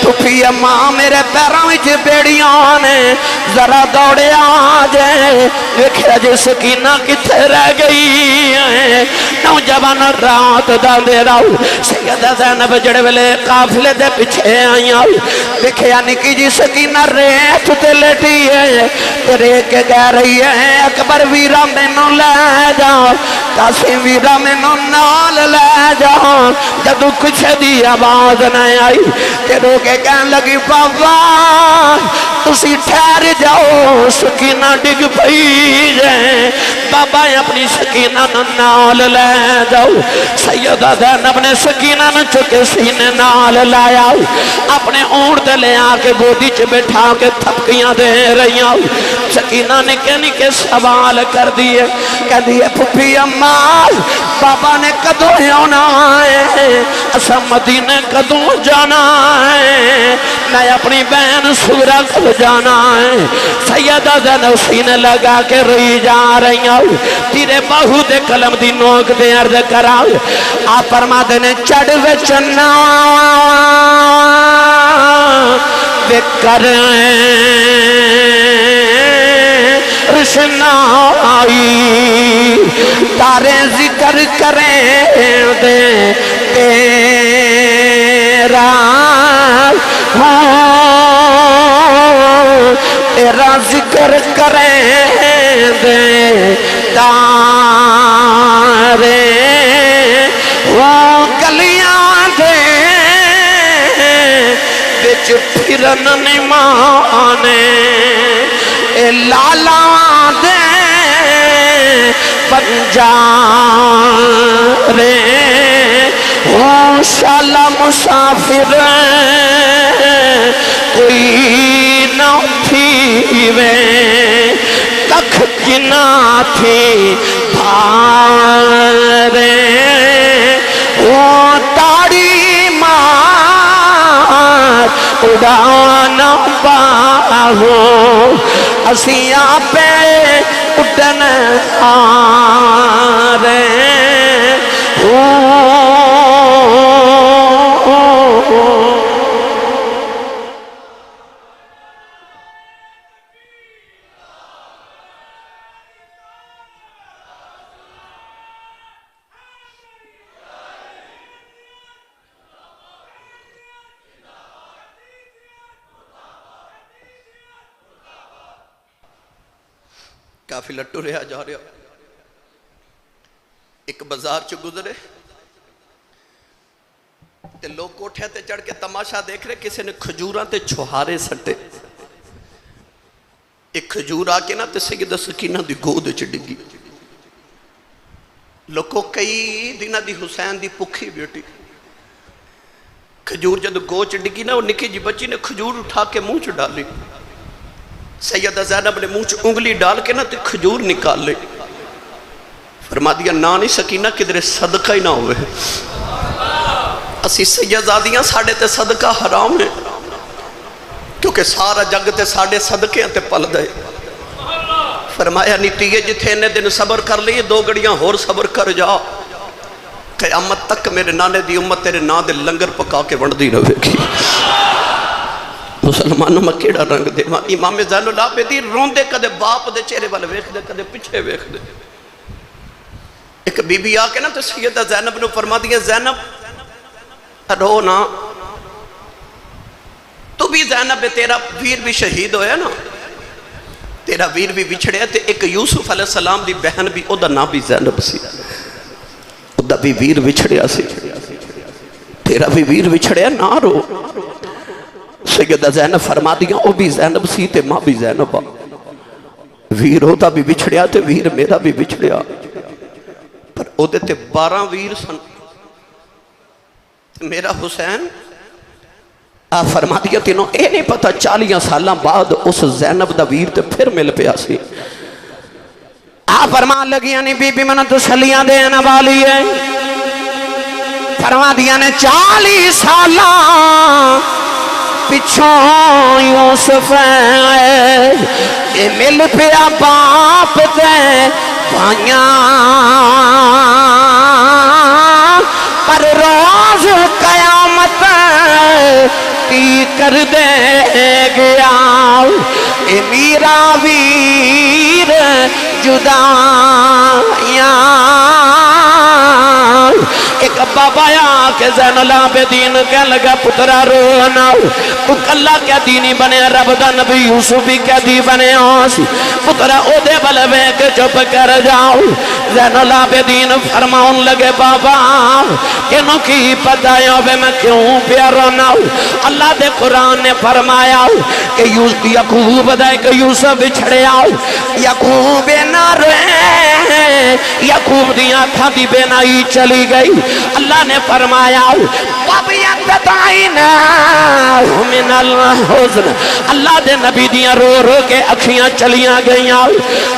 پھپھی اماں میرے پیراں وچ بیڑیاں نے ذرا دوڑے آ جائے ویکھیا جے سکینہ کتھے رہ گئی ہے نوجوان رات دا اندھیرا سیدہ زینب جڑے ویلے قافلے دے پیچھے آئیاں ویکھیا نکی جی سکینہ ریت تے لیٹی ہے تیرے کے کہہ رہی ہے اکبر ویرا مینوں لے جاؤ قاسم ویرا مینوں نال لے جاؤ جدو کچھ دی آواز نہ آئی تیرے کے کہنے لگی بابا تسی ٹھہر جاؤ سکینہ ڈگ پئی جائے بابا اپنی سکینہ نال لے جاؤ سیدہ زینب نے سکینہ نے چکے سینے نال لایا اپنے اونٹ لے آ کے گودی چ بٹھا کے تھپکیاں دے رہی سکینہ نے کہنی کے سوال کر دیے کہہ دیے پھپھی اماں بابا نے کدوں ہونا ہے اسا مدینے کدوں جانا ہے میں اپنی بہن سورہ کو جانا ہے سیدہ زینب سینے لگا کے روئی جا رہی ہوں تیرے بہو دے قلم دی نوک دے عرض کرا آپ فرما دینے چڑھ وچنا رشنائی تارے ذکر کریں دے تیرا تیرا ذکر کریں دے تارے وہ گلیاں دے بچ پھرن نمانے اے لالا دے پنجارے وہ شالا مسافر کوئی نہ تھی وے ککھ کنا تھی بھارے وہ تاڑی مار اڑانا باہو اسیاں پہ اٹھن آرے قافلہ ٹریا جا رہا، ایک بازار چ گزرے تے لوگ کوٹھے تے چڑھ کے تماشا دیکھ رہے، کسی نے کھجوراں تے چھہارے سٹے، ایک کھجور آ کے نا تے سیدہ سکینہ دی گود چ ڈگی، لوگوں کئی دنہ دی حسین دی پکھی بیٹی، کھجور جب گود چ ڈگی نا، وہ نکی جی بچی نے کھجور اٹھا کے منہ چ ڈالی، سیدہ زینب نے منہ چ انگلی ڈال کے نا تے کھجور نکال لے، فرما دیا نا نہیں سکینہ کدھر صدقہ ہی نہ ہوئے، اسی سیدادیاں ساڑھے تے صدقہ حرام ہے، کیونکہ سارا جگ تے ساڑھے صدقے تے پل دے، فرمایا نیتی ہے جتھے انہیں دن صبر کر لیے 2 گھڑیاں ہور صبر کر جا، قیامت تک میرے نانے دی امت تیرے نا دے لنگر پکا کے وڑ دی رہے گی۔ مسلمانوں میں کیڑا رنگ دے، امام زین العابدین روندے کدے باپ دے چہرے والے ویکھ دے کدے پیچھے ویکھ دے، ایک بی بی آ کے نا تو سیدہ زینب نے فرما دیا زینب رو نا، تو بھی زینب تیرا ویر بھی شہید ہویا نا، تیرا ویر بھی بچھڑیا، تے ایک یوسف علیہ السلام دی بہن بھی او دا نا بھی زینب سی، او دا بھی ویر بچھڑیا سی، تیرا بھی ویر بچھڑیا نہ رو، سیدہ زینب فرما دیا او بھی زینب سی تے ماں بھی زینب، ویر او دا بھی بچھڑیا تے ویر میرا بھی بچھڑیا، پر او دے تے 12 ویر سن، میرا حسین آپ فرما دیا تینوں اے نہیں پتا 40 سالہ بعد اس زینب دا ویر تے پھر مل پیا سی، آپ فرما لگیا نہیں بی بی منہ تو سلیاں دینا والی ہے، فرما دیا نے 40 سالہ پچھوں یوسف ہے، اے مل پیا باپ دے بھائیاں، پر روز قیامت کی کر دے گیا، اے میرا ویر جدائیاں، ایک بابا یا کہ زین العابدین کہہ لگا پترا رونا، تو کلہ کیا دینی بنے رب دا نبی یوسف بھی کیا دی بنے آسی، پترا او دے بلوے کے چپ کر جاؤ، زین العابدین فرماؤن لگے بابا کنوں کی پتایا بے میں کیوں پیا رونا، اللہ دے قرآن نے فرمایا کہ یعقوب دے کہ یوسف بچھڑے آؤ، یعقوب نہ روئے، یعقوب دی آنکھاں دی بینائی چلی گئی، اللہ نے فرمایا من الحزن، اللہ دے نبی دیاں رو رو کے اکھیاں چلیاں گئیاں،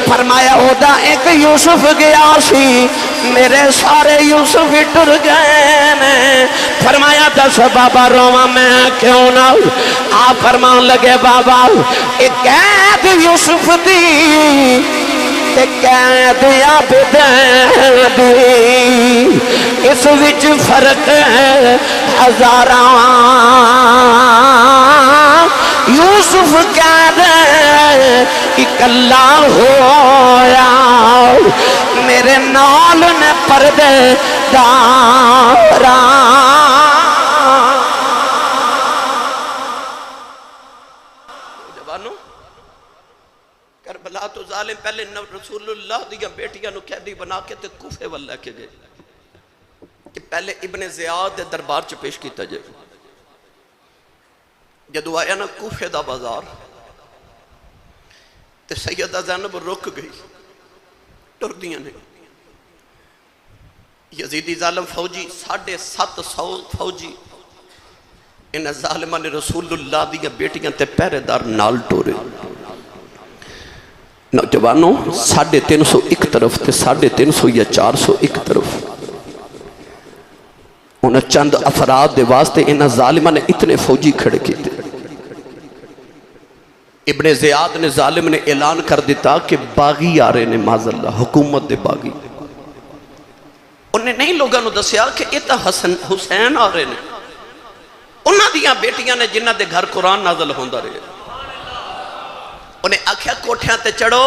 فرمایا ہودا ایک یوسف گیا سی، میرے سارے یوسف ٹر گئے نے، فرمایا دس بابا رواں میں کیوں نہ، آپ فرمان لگے بابا ایک قید یوسف دی قید عبد دی، اس وچ فرق ہزاراں، یوسف قید اکلا ہویا، میرے نال نے پردے داراں، کربلا تو ظالم پہلے رسول اللہ دیا بیٹیاں نو قیدی بنا کے تے کوفے وال لے کے گئے کہ پہلے ابن زیاد دے دربار چ پیش کیتا جائے، جدو آیا نا کوفے دا بازار تے سیدہ زینب رک گئی، ٹر دیاں نے، یزیدی ظالم فوجی 750 فوجی انہیں ظالمہ نے رسول اللہ دیا بیٹیاں تے پہرے دار نال ٹورے، نوجوانوں 350 ایک طرف تے 350 یا 400 ایک طرف، انہیں چند افراد دے واسطے انہیں ظالمہ نے اتنے فوجی کھڑے کی تھے، ابن زیاد نے ظالم نے اعلان کر دیتا کہ باغی آ رہے نے، معاذ اللہ حکومت دے باغی، انہیں نہیں لوگاں نو دسیا کہ یہ تا حسین آ رہے نے، انہاں دیاں بیٹیاں نے جنہ دے گھر قرآن نازل ہوندہ رہے، انہیں آکھیا کوٹھیاں تے چڑھو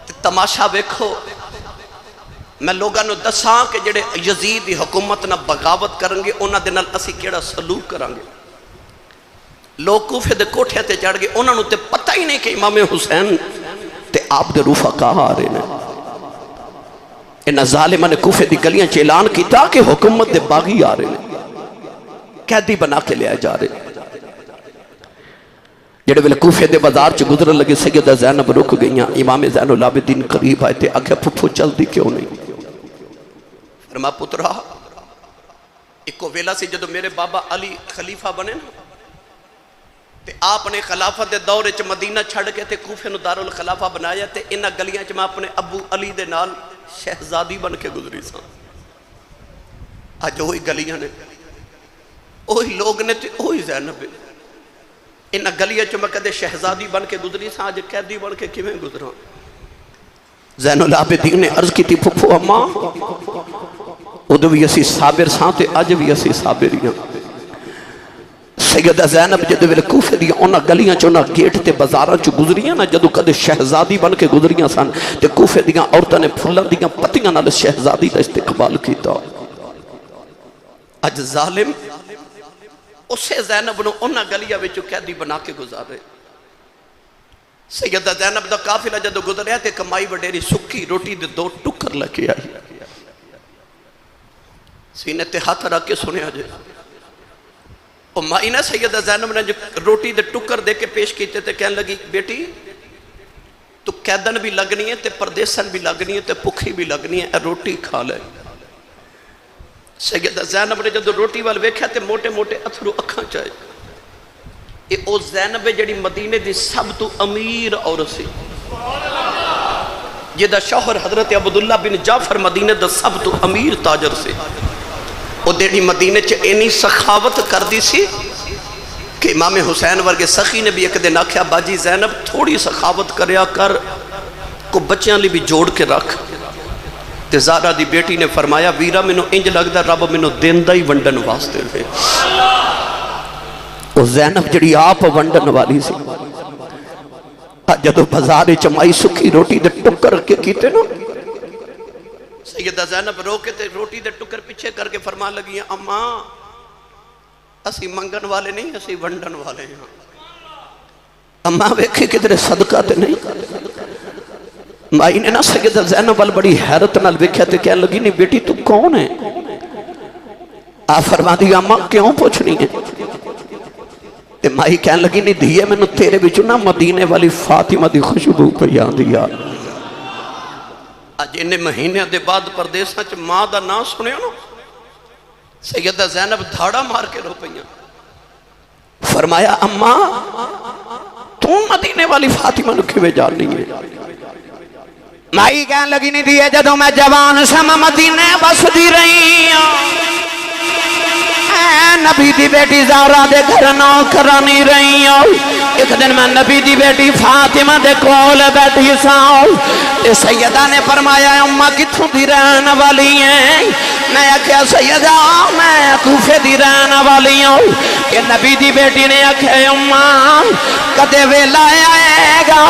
تے تماشا ویکھو، میں لوگاں نو دساں کہ جڑے یزید دی حکومت نہ بغاوت کرنگے انہاں دے نال اسی کیڑا سلوک کرانگے، لوگ کوفے دے کوٹھے تے چڑھ گئے، انہاں نو تے پتہ ہی نہیں کہ امام حسین تے آپ دے رفقا آ رہے ہیں. انہاں ظالماں نے کوفے دی گلیاں چ اعلان کیتا کہ حکومت دے باغی آ رہے ہیں, قیدی بنا کے لے جا رہے ہیں. جڑے ویلے کوفے دے بازار چ گزرن لگے سیدہ زینب رک گئیاں. امام زین العابدین قریب آئے تے آکھیا پھپھو چلدی کیوں نہیں؟ فرما پترا ایک ویلا سی جدو میرے بابا علی خلیفہ بنے نا تے آپ نے خلافت دے دور چ مدینہ چھڑ کے تے کوفے نو دارالخلافہ بنایا تے انہاں گلیاں چ میں اپنے ابو علی دے نال شہزادی بن کے گزری سا. اج وہی گلیاں نے, وہی لوگ نے تے وہی زینب. انہاں گلیاں چ میں کدے شہزادی بن کے گزری سا, اج قیدی بن کے کیویں گزراں؟ زین العابدین نے عرض کی تھی پھپھو اماں ادو بھی اسی صابر ساں تے اج بھی اسی صابر ہاں. سیدہ زینب جدو ویلے کوفے دیاں انہاں گلیاں چ انہاں گیٹ تے بازاراں چ گزریاں نا, جدو کدے شہزادی بن کے گزریاں سن تے کوفے دیاں عورتاں نے پھلاں دیاں پتیاں نال شہزادی دا استقبال کیتا. اج ظالم اسے زینب نو انہاں گلیاں وچ قیدی بنا کے گزارے. سیدہ زینب دا قافلہ جدو گزریا تے کمائی وڈیری سکی روٹی دے 2 ٹکر لگے آئی. سینے تے ہاتھ رکھ کے سنیا جے مائی نے سیدہ زینب نے جو روٹی دے ٹکر دے کے پیش کیتے تے کہنے لگی بیٹی تو قیدن بھی لگنی ہے تے پردیسن بھی لگنی ہے تے پکھی بھی لگنی ہے, روٹی کھا لے. سیدہ زینب نے جدو روٹی وال ویکھیا تے موٹے موٹے اتھرو اکھاں چائے. اے او زینب جڑی مدینے دی سب تو امیر عورت سی, جدا شوہر حضرت عبداللہ بن جعفر مدینے دا سب تو امیر تاجر سی. وہ دیڑی مدینے چ اینی سخاوت کر دی سی کہ امام حسین ورگے سخی نے بھی ایک دن آکھیا باجی زینب تھوڑی سخاوت کریا کر, کو بچیاں لی بھی جوڑ کے رکھ. تے زارا دی بیٹی نے فرمایا ویرا مینوں انج لگدا رب مینوں دیندا ہی ونڈن واسطے ہے. وہ زینب جڑی آپ ونڈن والی سی, جدو بازار چمائی سکی روٹی دے ٹکر کے کیتے نا, سیدہ زینب رو کے تے روٹی دے ٹکر پیچھے کر کے فرمان لگی ہیں اماں اسی منگن والے نہیں اسی ونڈن والے ہیں. اماں ویکھے کدھر صدقہ تے نہیں. مائی نے نا سیدہ زینب وال بڑی حیرت نال ویکھیا تے کہنے لگی نہیں بیٹی تو کون ہے؟ آپ فرما دی اماں کیوں پوچھنی ہے؟ تے مائی کہنے لگی نہیں دھیے میں نے تیرے بچو نا مدینے والی فاطمہ دی خوشبو پیان دیا. اج انہیں مہینے دے بعد پردیساں چ ماں دا نام سنیا نا, سیدہ زینب دھاڑا مار کے رو پئیاں. فرمایا اماں تو مدینے والی فاطمہ نو کیویں جاننی ہے؟ مائی کہنے لگی نہیں دیئے جدو میں جوان سم مدینے بس دی رہی ہوں, نبی دی بیٹی زہرا دے گھر نوکرانی رہی ہوں. ایک دن میں نبی دی بیٹی فاطمہ دے کول بیٹھی ساؤں. سیدہ نے فرمایا اماں کتھوں دی رہن والی ہیں؟ میں کہا سیدہ میں کوفے دی رہن والی ہوں. کہ نبی دی بیٹی نے کہا اماں کدے ویلا آئے گا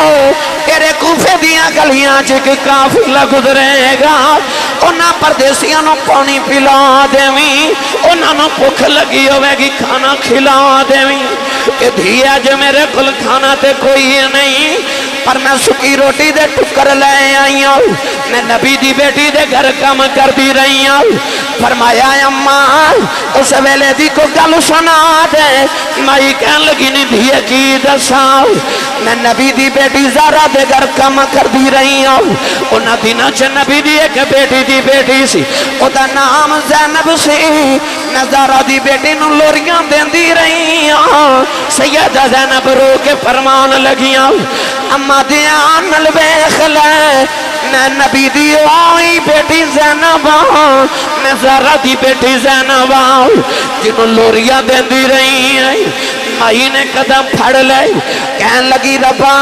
تیرے کوفے دیاں گلیاں چک قافلہ گزرے گا, انہاں پردیسیاں نو پانی پلا دیویں, انہاں نو بھوک لگی ہوئے گی کھانا کھلا دیویں. کہ دھیا جو میرے کل کھانا تے کوئی نہیں پر میں سکی روٹی دے ٹکر لے آئی ہوں, میں نبی دی بیٹی دے گھر کام کر دی رہی ہوں. فرمایا اماں اس ویلے دی کو گل سنا دے. مائی کہن لگی نہیں دھیے کی دساؤ, میں نبی دی بیٹی زہرا دے گھر کام کر دی رہی ہوں. انہاں دنوں چ نبی دی ایک بیٹی دی بیٹی سی, او دا نام زینب سی. میں زہرا دی بیٹی نو لوریاں دیندی رہی ہوں. سیدہ زینب رو کے فرمان لگیاں اماں دیان نال ویکھ لے میں نبی دی آئی بیٹی زینب ہوں, میں زہرا دی بیٹی زینب ہوں جنہوں لوریاں دیندی رہی ہیں. مائی نے قدم پھڑ لے کہن لگی ربا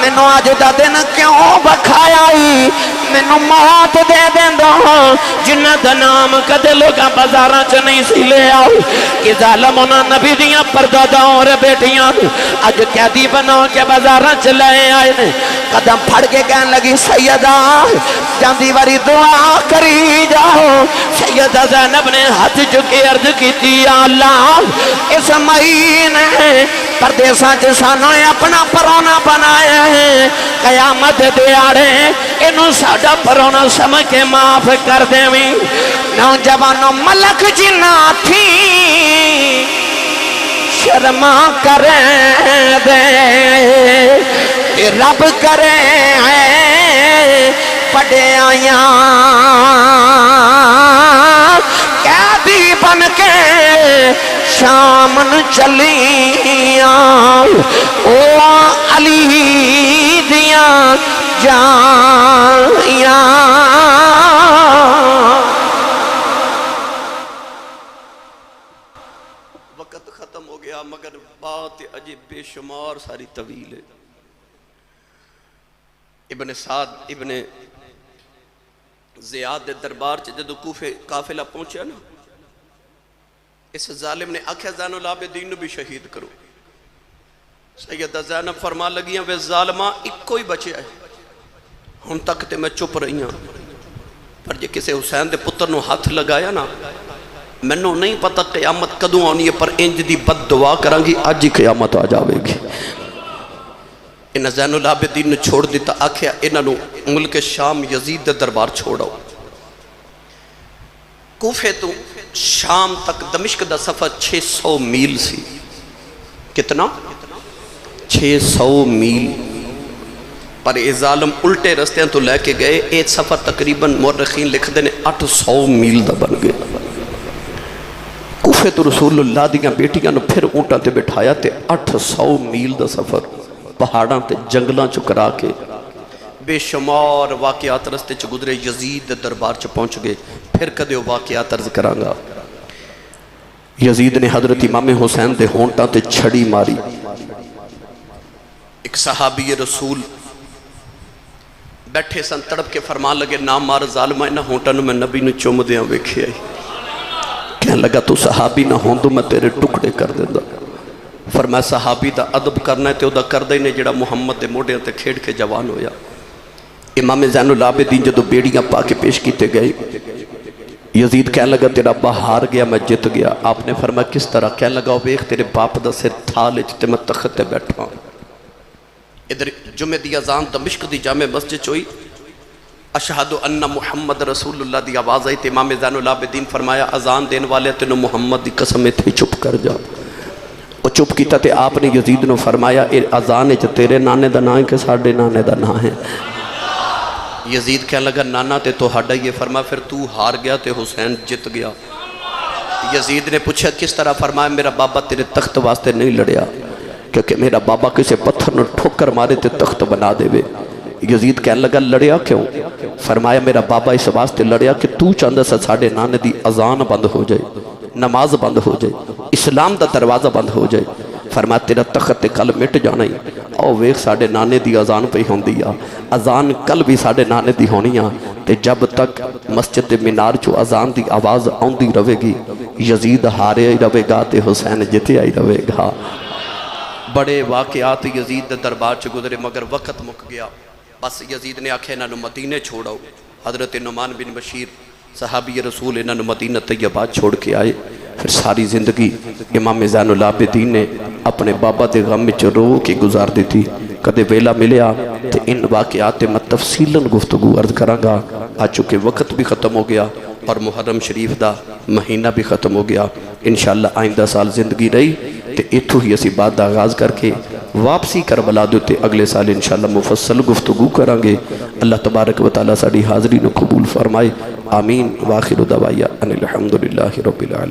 مینوں اج دا دن کیوں بکھایا ہی؟ مینوں موت دے دیندو جنہ دا نام کدے لوگاں بازاراں چ نہیں سی لے آؤ کہ ظالم انہاں نبی دیاں پرداداں اور بیٹیاں اج قیدی بنا کے بازاراں چ لے آئے نے قدم پھڑ کے کہن لگی سیدہ جاندی واری دعا کری جاؤ سیدہ زینب نے ہاتھ چکے عرض کی یا اللہ اس مہینے پردیساں چ سانو اپنا پرونا بنایا ہے قیامت دیاڑے انہوں ساڈا پرونا سمجھ کے معاف کر دیویں نوجوانوں ملک جنہ تھی شرما کریں دے رب کریں پڑے آیاں قیدی بن کے شامن چلیاں او علی دیاں جائیاں وقت ختم ہو گیا مگر بات عجیب بے شمار ساری طویل ہے ابن سعد ابن زیاد دربار چ جدو کوفے قافلہ پہنچیا نا اس ظالم نے آکھیا زین العابدین نو بھی شہید کرو سیدہ زینب فرما لگیاں وے ظالمہ ایک کوئی بچے آئے ہن تک تے میں چپ رہی ہاں پر جے کسے حسین دے پتر نو ہاتھ لگایا نا میں نو نہیں پتہ قیامت کدوں آنی ہے پر انج دی بد دعا کریں گی آج ہی قیامت آ جاوے گی انہاں زین العابدین نے چھوڑ دیتا آکھیا انہاں نو ملک شام یزید دے دربار چھوڑاؤ کوفے تو شام تک دمشق دا سفر 600 میل سی کتنا 600 میل پر اے ظالم الٹے رستیاں تو لے کے گئے ایک سفر تقریباً مورخین لکھ دینے 800 میل دا بن گئے کوفے تو رسول اللہ دیاں بیٹیاں نو پھر اونٹاں تے بٹھایا تے 800 میل دا سفر پہاڑاں تے جنگلاں چکرا کے بے شمار واقعات رستے چ گزرے یزید دربار چ پہنچ گئے پھر کدے واقعات عرض کرانگا یزید نے حضرت امام حسین دے ہونٹاں تے چھڑی ماری ایک صحابی رسول بیٹھے سن تڑپ کے فرمان لگے نام مار ظالمہ نہ ہونٹاں میں نبی نے چوم دیاں ویکھے آئی کہنے لگا تو صحابی نہ ہون تو میں تیرے ٹکڑے کر دیندہ فرمایا صحابی دا ادب کرنا ہے تے او دا کردہ ہی نے جڑا محمد دے موڑے تے کھیڑ کے جوان ہویا امام زین العابدین جدو بیڑیاں پا کے پیش کیتے گئے یزید کہنے لگا تیرا ابا ہار گیا میں جت گیا آپ نے فرمایا کس طرح کہنے لگا ویکھ تیرے باپ دا سر تھالے جتے میں تخت تے بیٹھا ادھر جمعہ دی اذان دمشق دی جامع مسجد چوئی اشہدو ان محمد رسول اللہ دی آواز آئی تے امام زین العابدین فرمایا اذان دین والے تینو محمد دی قسم تھی چپ کر جا وہ چپ کیتا تے آپ نے یزید نو فرمایا اے اذان ہے تیرے نانے دا نا ہے کہ ساڑھے نانے دا نا ہے یزید کہنے لگا نانا تے تو ہڈا یہ فرمایا پھر تو ہار گیا تے حسین جت گیا یزید نے پوچھا کس طرح فرمایا میرا بابا تیرے تخت واسطے نہیں لڑیا کیونکہ میرا بابا کسے پتھر نو ٹھوکر مارے تے تخت بنا دے وے یزید کہنے لگا لڑیا کیوں فرمایا میرا بابا اس واسطے لڑیا کہ تو چاندہ سے ساڑھے نانے دی اذان بند ہو جائے نماز بند ہو جائے اسلام دا دروازہ بند ہو جائے فرمایا تیرا تخت کل مٹ جانا ہی او ویک ساڑھے نانے دی اذان پہ ہون دیا اذان کل بھی ساڑھے نانے دی ہونی تے جب تک مسجد مینار چو اذان دی آواز آن دی روے گی یزید ہارے ہی روے گا تے حسین جتے ہی روے گا بڑے واقعات یزید دربار چ گزرے مگر وقت مک گیا بس یزید نے آکھے انہوں مدینے چھوڑاؤ حضرت نعمان بن بشیر صحابی رسول انہوں مدینہ طیبہ چھوڑ کے آئے پھر ساری زندگی امام زین العابدین نے اپنے بابا دے غم میں رو کے گزار دیتی کدے ویلا ملیا تو ان واقعات میں تفصیلاً گفتگو عرض کرانگا آ چکے وقت بھی ختم ہو گیا اور محرم شریف دا مہینہ بھی ختم ہو گیا انشاءاللہ آئندہ سال زندگی رہی تو اتھو ہی اسی بات دا آغاز کر کے واپسی کربلا دیتے اگلے سال انشاءاللہ مفصل گفتگو کرانگے اللہ تبارک و تعالیٰ ساڑھی حاضری نو قبول فرمائے آمین واخر دعوایا ان الحمدللہ رب العالمین